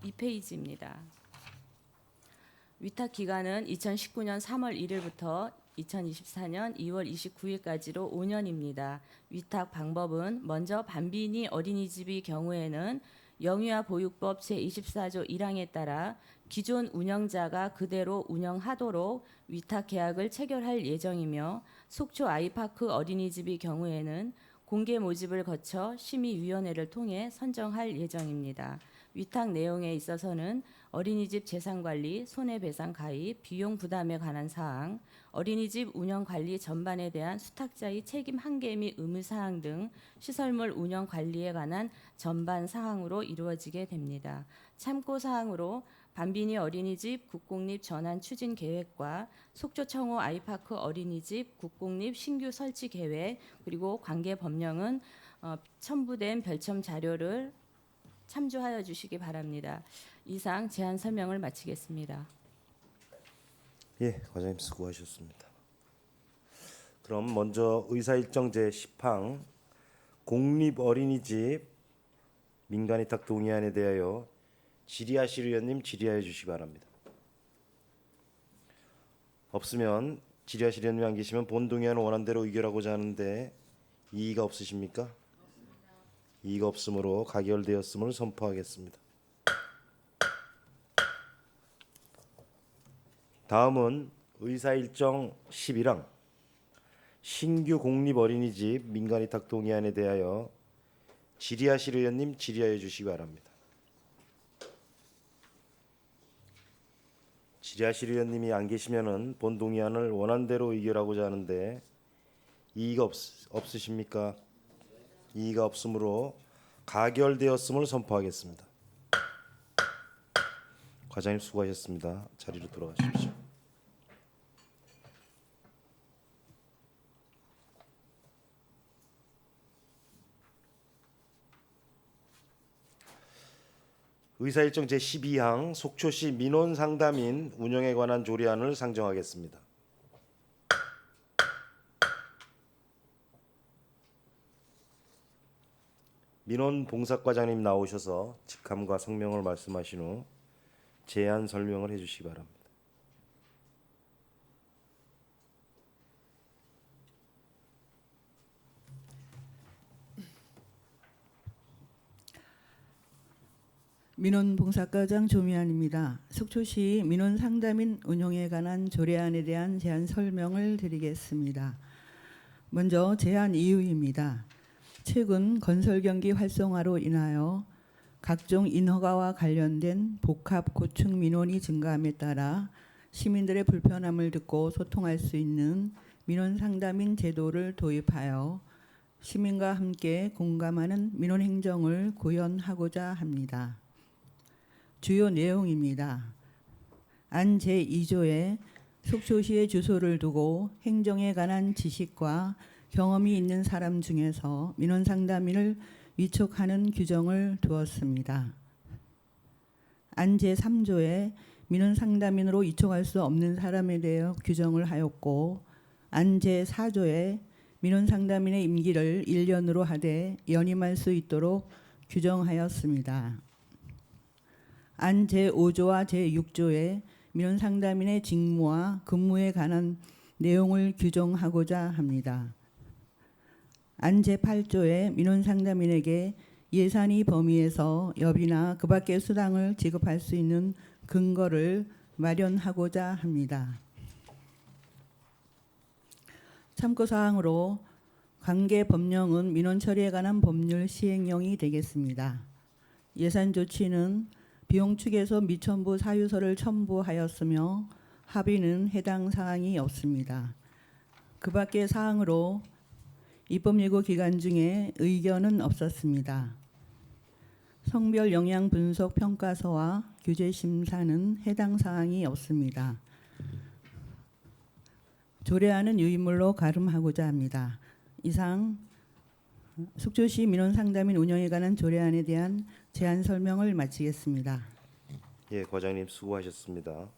2페이지입니다. 위탁 기간은 2019년 3월 1일부터 2024년 2월 29일까지로 5년입니다. 위탁 방법은 먼저 반빈이 어린이집의 경우에는 영유아 보육법 제24조 1항에 따라 기존 운영자가 그대로 운영하도록 위탁 계약을 체결할 예정이며 속초 아이파크 어린이집의 경우에는 공개 모집을 거쳐 심의위원회를 통해 선정할 예정입니다. 위탁 내용에 있어서는 어린이집 재산관리, 손해배상 가입, 비용 부담에 관한 사항, 어린이집 운영관리 전반에 대한 수탁자의 책임 한계 및 의무사항 등 시설물 운영관리에 관한 전반 사항으로 이루어지게 됩니다. 참고사항으로 반빈이 어린이집 국공립 전환 추진 계획과 속초청호 아이파크 어린이집 국공립 신규 설치 계획 그리고 관계 법령은 첨부된 별첨 자료를 참조하여 주시기 바랍니다. 이상 제안 설명을 마치겠습니다. 예, 과장님 수고하셨습니다. 그럼 먼저 의사일정 제10항 공립 어린이집 민간위탁 동의안에 대하여 질의하실 의원님 질의하여 주시기 바랍니다. 없으면 질의하실 의원님 안 계시면 본 동의안을 원안대로 의결하고자 하는데 이의가 없으십니까? 이의가 없으므로 가결되었음을 선포하겠습니다. 다음은 의사일정 11항 신규 공립 어린이집 민간위탁 동의안에 대하여 질의하실 의원님 질의하여 주시기 바랍니다. 질의하실 의원님이 안 계시면은 본 동의안을 원안대로 의결하고자 하는데 이의가 없으십니까? 이의가 없으므로 가결되었음을 선포하겠습니다. 과장님 수고하셨습니다. 자리로 돌아가십시오. 의사일정 제12항 속초시 민원상담인 운영에 관한 조례안을 상정하겠습니다. 민원 봉사과장님 나오셔서 직함과 성명을 말씀하신 후 제안 설명을 해주시기 바랍니다. 민원봉사과장 조미안입니다. 속초시 민원상담인 운영에 관한 조례안에 대한 제안 설명을 드리겠습니다. 먼저 제안 이유입니다. 최근 건설경기 활성화로 인하여 각종 인허가와 관련된 복합 고층 민원이 증가함에 따라 시민들의 불편함을 듣고 소통할 수 있는 민원상담인 제도를 도입하여 시민과 함께 공감하는 민원행정을 구현하고자 합니다. 주요 내용입니다. 안 제2조에 속초시의 주소를 두고 행정에 관한 지식과 경험이 있는 사람 중에서 민원상담인을 위촉하는 규정을 두었습니다. 안 제3조에 민원상담인으로 위촉할 수 없는 사람에 대해 규정을 하였고, 안 제4조에 민원상담인의 임기를 1년으로 하되 연임할 수 있도록 규정하였습니다. 안 제5조와 제6조에 민원상담인의 직무와 근무에 관한 내용을 규정하고자 합니다. 안 제8조에 민원상담인에게 예산이 범위에서 여비나 그 밖의 수당을 지급할 수 있는 근거를 마련하고자 합니다. 참고사항으로 관계 법령은 민원 처리에 관한 법률 시행령이 되겠습니다. 예산 조치는 비용 측에서 미첨부 사유서를 첨부하였으며 합의는 해당 사항이 없습니다. 그 밖의 사항으로 입법예고 기간 중에 의견은 없었습니다. 성별 영향 분석 평가서와 규제 심사는 해당 사항이 없습니다. 조례안은 유인물로 가름하고자 합니다. 이상 속초시 민원상담인 운영에 관한 조례안에 대한 제안 설명을 마치겠습니다. 예, 과장님 수고하셨습니다.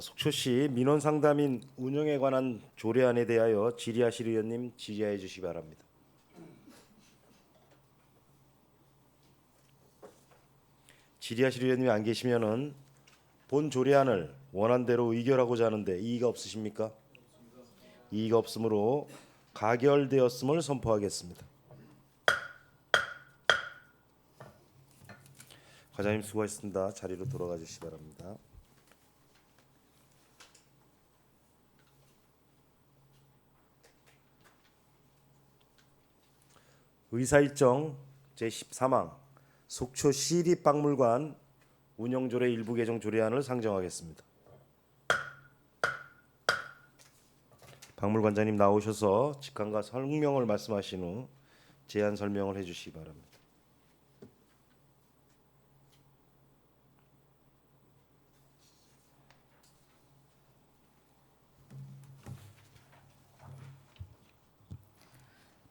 속초시 민원상담인 운영에 관한 조례안에 대하여 질의하실 의원님 질의해 주시기 바랍니다. 질의하실 의원님이 안 계시면은 본 조례안을 원안대로 의결하고자 하는데 이의가 없으십니까? 이의가 없으므로 가결되었음을 선포하겠습니다. 과장님 수고하셨습니다. 자리로 돌아가 주시기 바랍니다. 의사일정 제13항 속초 시립박물관 운영조례 일부 개정 조례안을 상정하겠습니다. 박물관장님 나오셔서 직함과 성명을 말씀하신 후 제안 설명을 해주시기 바랍니다.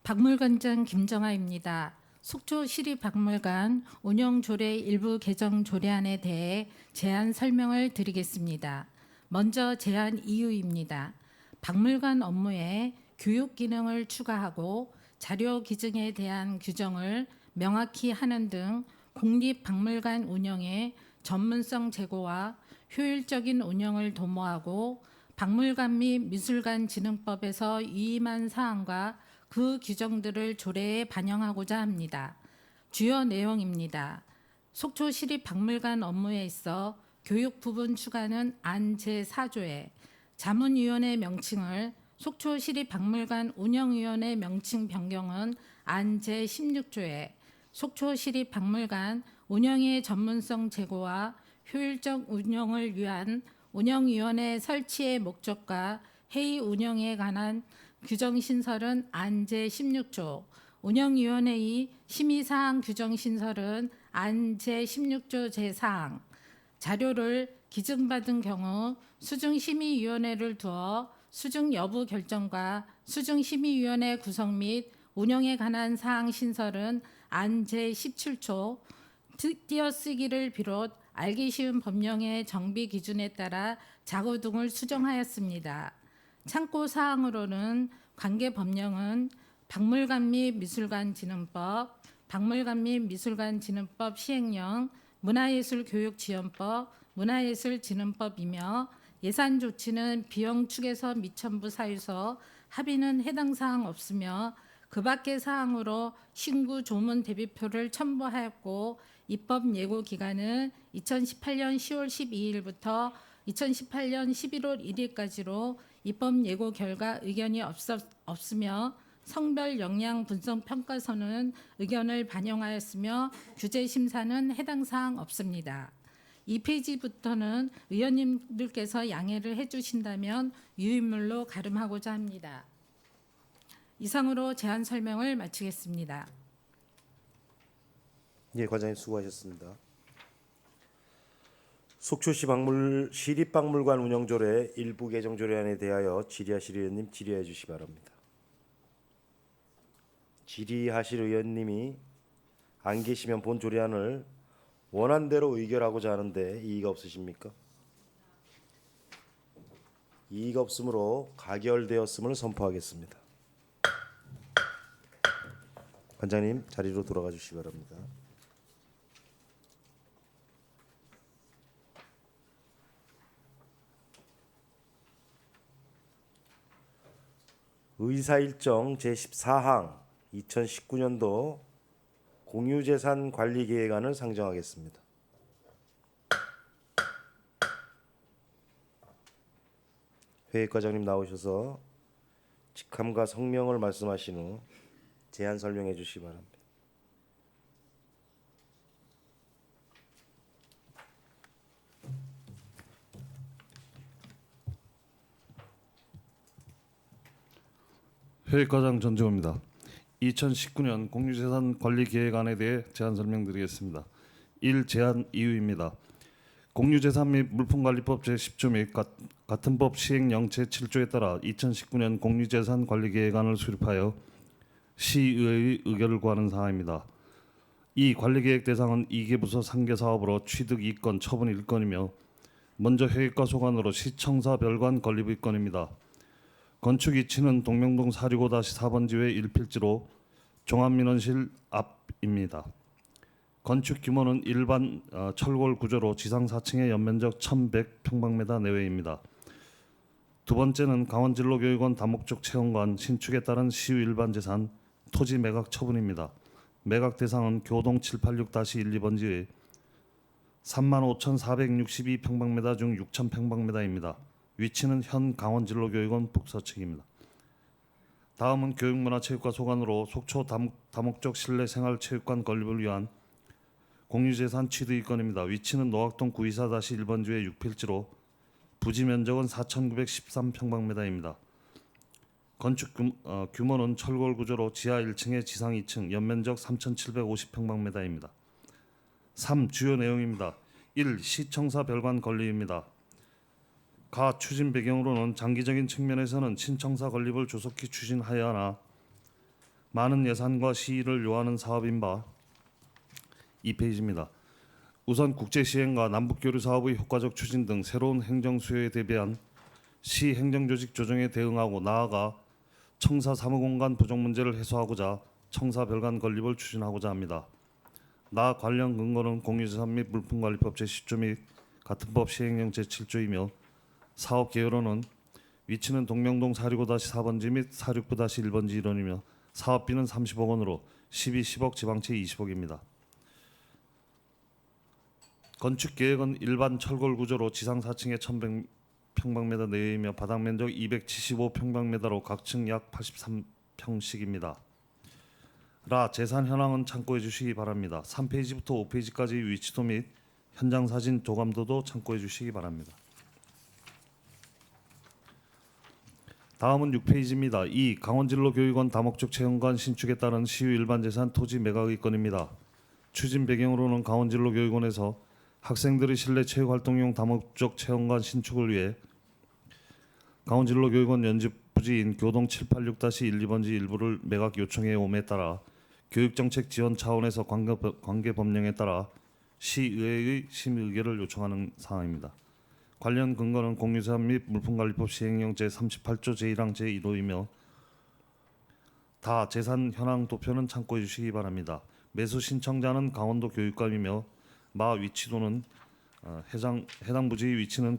박물관장 김정아입니다. 속초시립박물관 운영조례 일부 개정 조례안에 대해 제안 설명을 드리겠습니다. 먼저 제안 이유입니다. 박물관 업무에 교육 기능을 추가하고 자료 기증에 대한 규정을 명확히 하는 등 공립박물관 운영의 전문성 제고와 효율적인 운영을 도모하고 박물관 및 미술관 진흥법에서 위임한 사항과 그 규정들을 조례에 반영하고자 합니다. 주요 내용입니다. 속초시립박물관 업무에 있어 교육 부분 추가는 안 제4조에 자문위원회 명칭을 속초시립박물관 운영위원회 명칭 변경은 안 제16조에 속초시립박물관 운영의 전문성 제고와 효율적 운영을 위한 운영위원회 설치의 목적과 회의 운영에 관한 규정 신설은 안 제16조, 운영위원회의 심의사항 규정 신설은 안 제16조 제4항, 자료를 기증받은 경우 수중심의위원회를 두어 수중 여부 결정과 수중심의위원회 구성 및 운영에 관한 사항 신설은 안 제17조, 띄어쓰기를 비롯 알기 쉬운 법령의 정비 기준에 따라 자구 등을 수정하였습니다. 참고 사항으로는 관계 법령은 박물관 및 미술관 진흥법, 박물관 및 미술관 진흥법 시행령, 문화예술교육지원법, 문화예술진흥법이며 예산 조치는 비용 축에서 미천부 사유서 합의는 해당 사항 없으며 그 밖의 사항으로 신구 조문 대비표를 첨부하였고 입법 예고 기간은 2018년 10월 12일부터 2018년 11월 1일까지로 입법 예고 결과 의견이 없으며 성별 역량 분석 평가서는 의견을 반영하였으며 규제 심사는 해당 사항 없습니다. 2페이지부터는 의원님들께서 양해를 해주신다면 유인물로 가름하고자 합니다. 이상으로 제안 설명을 마치겠습니다. 예, 과장님 수고하셨습니다. 속초시 시립박물관 운영조례 일부 개정 조례안에 대하여 질의하실 의원님 질의해 주시기 바랍니다. 질의하실 의원님이 안 계시면 본 조례안을 원안대로 의결하고자 하는데 이의가 없으십니까? 이의가 없으므로 가결되었음을 선포하겠습니다. 관장님 자리로 돌아가 주시기 바랍니다. 의사일정 제14항 2019년도 공유재산 관리 계획안을 상정하겠습니다. 회의과장님 나오셔서 직함과 성명을 말씀하신 후 제안 설명해 주시기 바랍니다. 회의과장 전재호입니다. 2019년 공유재산 관리 계획안에 대해 제안 설명드리겠습니다. 1. 제안 이유입니다. 공유재산 및 물품관리법 제10조 및 같은 법 시행령 제7조에 따라 2019년 공유재산 관리 계획안을 수립하여 시의회의 의결을 구하는 사항입니다. 이 관리계획 대상은 2개 부서 3개 사업으로 취득 2건, 처분 1건이며 먼저 회의과 소관으로 시청사 별관 건립 1건입니다. 건축 위치는 동명동 465-4번지회 1필지로 종합민원실 앞입니다. 건축 규모는 일반 철골 구조로 지상 4층의 연면적 1,100평방미터 내외입니다. 두 번째는 강원진로교육원 다목적 체험관 신축에 따른 시유 일반 재산 토지 매각 처분입니다. 매각 대상은 교동 786-12번지의 35,462평방미터 중 6,000평방미터입니다. 위치는 현 강원진로교육원 북서측입니다. 다음은 교육문화체육과 소관으로 속초 다목적 실내생활체육관 건립을 위한 공유재산 취득이건입니다. 위치는 노학동 924-1번지의 6필지로 부지 면적은 4,913평방미터입니다. 건축 규모는 철골 구조로 지하 1층에 지상 2층, 연면적 3,750평방미터입니다. 3. 주요 내용입니다. 1. 시청사 별관 건립입니다. 가 추진 배경으로는 장기적인 측면에서는 신청사 건립을 조속히 추진하여야 하나 많은 예산과 시일을 요하는 사업인 바 2페이지입니다. 우선 국제 시행과 남북 교류 사업의 효과적 추진 등 새로운 행정 수요에 대비한 시 행정조직 조정에 대응하고 나아가 청사 사무공간 부족 문제를 해소하고자 청사 별관 건립을 추진하고자 합니다. 나 관련 근거는 공유재산 및 물품관리법 제10조 및 같은 법 시행령 제7조이며 사업 개요로는 위치는 동명동 465-4번지 및 469-1번지 일원이며 사업비는 30억 원으로 10억 지방채 20억입니다. 건축 계획은 일반 철골 구조로 지상 4층에 1,100평방미터 내외이며 바닥 면적 275평방미터로 각층 약 83평씩입니다. 라 재산 현황은 참고해 주시기 바랍니다. 3페이지부터 5페이지까지 위치도 및 현장 사진 도감도도 참고해 주시기 바랍니다. 다음은 6페이지입니다. 2. 강원진로교육원 다목적 체험관 신축에 따른 시유 일반재산 토지 매각의 건입니다. 추진 배경으로는 강원진로교육원에서 학생들의 실내 체육활동용 다목적 체험관 신축을 위해 강원진로교육원 연집 부지인 교동 786-12번지 일부를 매각 요청해 오에 따라 교육정책 지원 차원에서 관계 법령에 따라 시의회의 심의 의결을 요청하는 사항입니다. 관련 근거는 공유재산 및 물품관리법 시행령 제38조 제1항 제1호이며 다 재산 현황 도표는 참고해 주시기 바랍니다. 매수 신청자는 강원도 교육감이며 마 위치도는 해당 부지의 위치는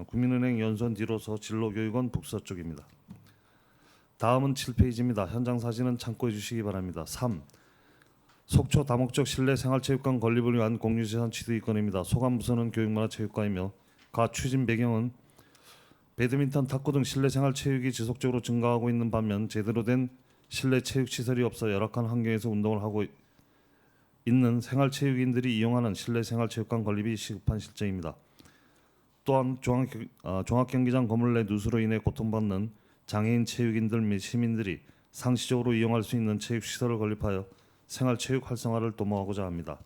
국민은행 연수원 뒤로서 진로교육원 북서쪽입니다. 다음은 7페이지입니다. 현장 사진은 참고해 주시기 바랍니다. 3. 속초 다목적 실내 생활체육관 건립을 위한 공유재산 취득이건입니다. 소관부서는 교육문화체육관이며 가 추진 배경은 배드민턴, 탁구 등 실내 생활체육이 지속적으로 증가하고 있는 반면 제대로 된 실내 체육시설이 없어 열악한 환경에서 운동을 하고 있는 생활체육인들이 이용하는 실내 생활체육관 건립이 시급한 실정입니다. 또한 종합경기장 건물 내 누수로 인해 고통받는 장애인 체육인들 및 시민들이 상시적으로 이용할 수 있는 체육시설을 건립하여 생활체육 활성화를 도모하고자 합니다.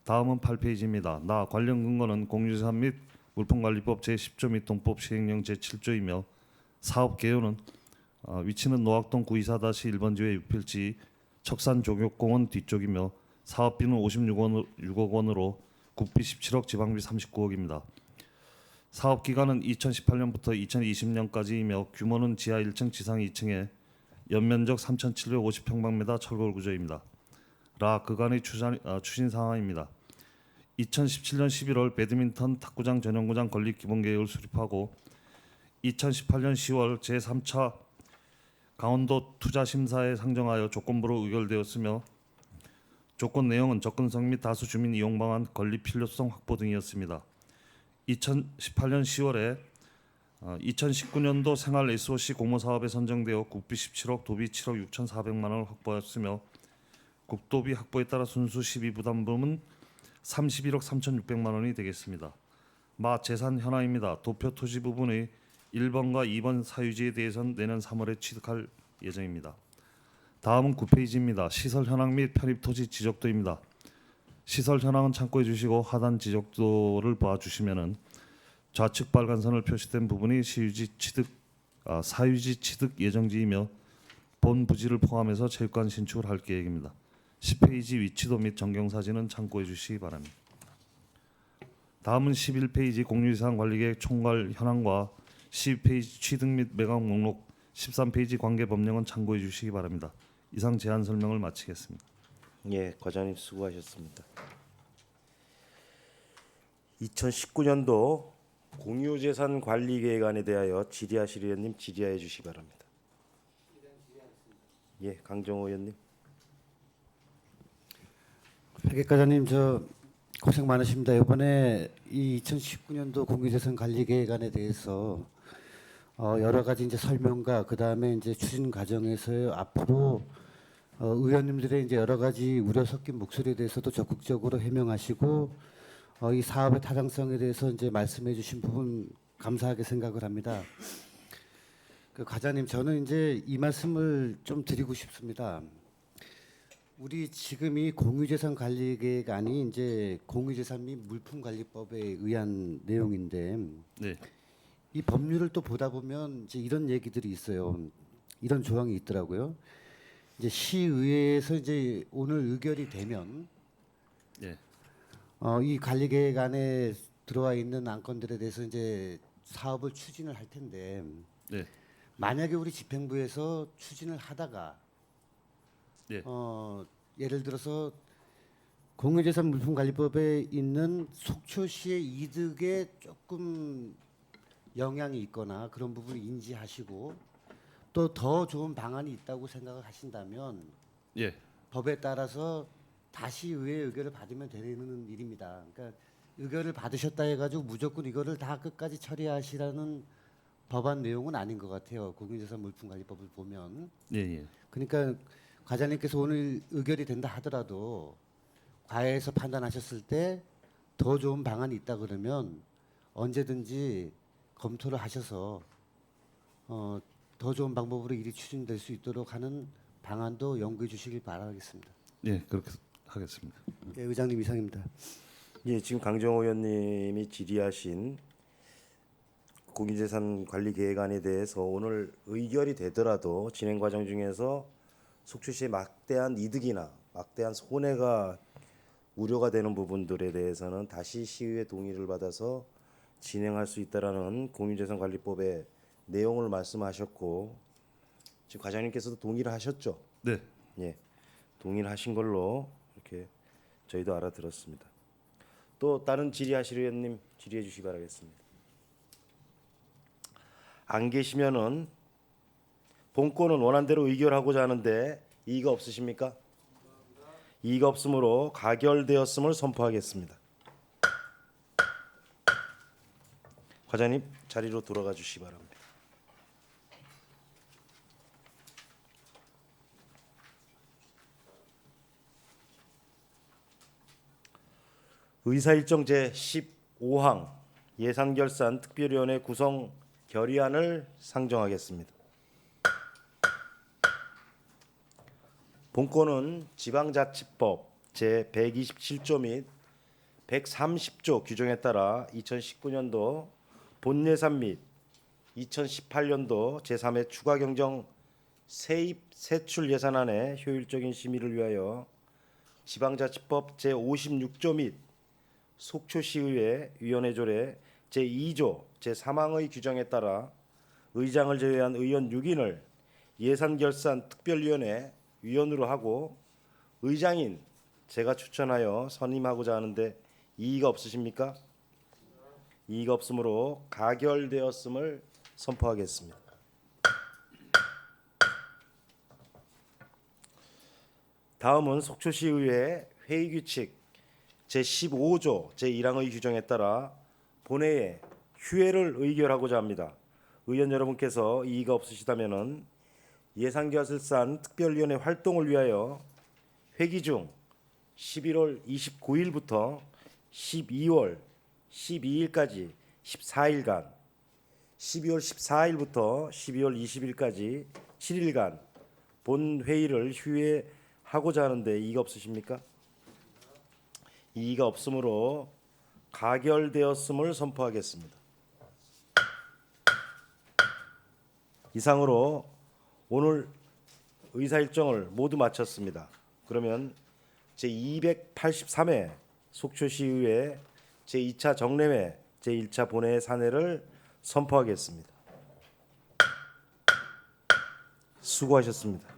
다음은 8페이지입니다. 나 관련 근거는 공유재산 및 물품관리법 제10조 및 동법 시행령 제7조이며 사업 개요는 위치는 노학동 924-1번지회 6필지 척산조격공원 뒤쪽이며 사업비는 56억 원으로 국비 17억, 지방비 39억입니다. 사업 기간은 2018년부터 2020년까지이며 규모는 지하 1층, 지상 2층에 연면적 3,750평방미터 철골 구조입니다. 라 그간의 추진 상황입니다. 2017년 11월 배드민턴 탁구장 전용구장 건립 기본계획을 수립하고 2018년 10월 제3차 강원도 투자심사에 상정하여 조건부로 의결되었으며 조건 내용은 접근성 및 다수 주민 이용 방안, 건립 필요성 확보 등이었습니다. 2018년 10월에 2019년도 생활 SOC 공모 사업에 선정되어 국비 17억, 도비 7억 6,400만 원을 확보하였으며 국도비 확보에 따라 순수 12부담금은 31억 3,600만 원이 되겠습니다. 마 재산 현황입니다. 도표 토지 부분의 1번과 2번 사유지에 대해서는 내년 3월에 취득할 예정입니다. 다음은 9페이지입니다. 시설 현황 및 편입 토지 지적도입니다. 시설 현황은 참고해 주시고 하단 지적도를 봐주시면은 좌측 빨간선을 표시된 부분이 사유지 취득 예정지이며 본 부지를 포함해서 체육관 신축을 할 계획입니다. 10페이지 위치도 및 전경 사진은 참고해 주시기 바랍니다. 다음은 11페이지 공유재산 관리계획 총괄 현황과 12페이지 취득 및 매각 목록, 13페이지 관계 법령은 참고해 주시기 바랍니다. 이상 제안 설명을 마치겠습니다. 예, 과장님 수고하셨습니다. 2019년도 공유재산 관리계획안에 대하여 질의하실 의원님 질의해 주시기 바랍니다. 예, 강정호 의원님. 회계과장님 저 고생 많으십니다. 이번에 이 2019년도 공유재산 관리계획안에 대해서 여러 가지 이제 설명과 그 다음에 이제 추진 과정에서 앞으로 의원님들의 이제 여러 가지 우려 섞인 목소리에 대해서도 적극적으로 해명하시고 이 사업의 타당성에 대해서 이제 말씀해주신 부분 감사하게 생각을 합니다. 그 과장님 저는 이제 이 말씀을 좀 드리고 싶습니다. 우리 지금 이 공유재산 관리계획안이 이제 공유재산 및 물품관리법에 의한 내용인데 네. 이 법률을 또 보다 보면 이제 이런 얘기들이 있어요. 이런 조항이 있더라고요. 이제 시의회에서 이제 오늘 의결이 되면 예. 이 관리계획 안에 들어와 있는 안건들에 대해서 이제 사업을 추진을 할 텐데 네. 만약에 우리 집행부에서 추진을 하다가 예. 예를 들어서 공유재산 물품관리법에 있는 속초시의 이득에 조금 영향이 있거나 그런 부분을 인지하시고 또 더 좋은 방안이 있다고 생각을 하신다면 예. 법에 따라서 다시 의회 의결을 받으면 되는 일입니다. 그러니까 의결을 받으셨다 해가지고 무조건 이거를 다 끝까지 처리하시라는 법안 내용은 아닌 것 같아요. 공유재산 물품관리법을 보면. 예. 예. 그러니까 과장님께서 오늘 의결이 된다 하더라도 과회에서 판단하셨을 때 더 좋은 방안이 있다 그러면 언제든지 검토를 하셔서 더 좋은 방법으로 일이 추진될 수 있도록 하는 방안도 연구해 주시길 바라겠습니다. 예, 그렇게 하겠습니다. 예, 의장님 이상입니다. 예, 지금 강정호 의원님이 질의하신 공유재산 관리계획안에 대해서 오늘 의결이 되더라도 진행 과정 중에서 속초시의 막대한 이득이나 막대한 손해가 우려가 되는 부분들에 대해서는 다시 시의회 동의를 받아서 진행할 수 있다라는 공유재산관리법의 내용을 말씀하셨고 지금 과장님께서도 동의를 하셨죠? 네. 예, 동의를 하신 걸로 이렇게 저희도 알아들었습니다. 또 다른 질의하실 의원님 질의해 주시기 바라겠습니다. 안 계시면은 본건은 원안대로 의결하고자 하는데 이의가 없으십니까? 이의가 없으므로 가결되었음을 선포하겠습니다. 과장님 자리로 돌아가 주시기 바랍니다. 의사일정 제15항 예산결산 특별위원회 구성 결의안을 상정하겠습니다. 본건은 지방자치법 제127조 및 130조 규정에 따라 2019년도 본예산 및 2018년도 제3회 추가경정 세입 세출 예산안의 효율적인 심의를 위하여 지방자치법 제56조 및 속초시의회 위원회 조례 제2조 제3항의 규정에 따라 의장을 제외한 의원 6인을 예산결산특별위원회 위원으로 하고 의장인 제가 추천하여 선임하고자 하는데 이의가 없으십니까? 이의가 없으므로 가결되었음을 선포하겠습니다. 다음은 속초시의회 회의규칙 제15조 제1항의 규정에 따라 본회의에 휴회를 의결하고자 합니다. 의원 여러분께서 이의가 없으시다면은 예산결산 특별위원회 활동을 위하여 회기 중 11월 29일부터 12월 12일까지 14일간, 12월 14일부터 12월 20일까지 7일간 본 회의를 휴회하고자 하는데 이의가 없으십니까? 이의가 없으므로 가결되었음을 선포하겠습니다. 이상으로 오늘 의사일정을 모두 마쳤습니다. 그러면 제283회 속초시의회 제2차 정례회 제1차 본회의 산회를 선포하겠습니다. 수고하셨습니다.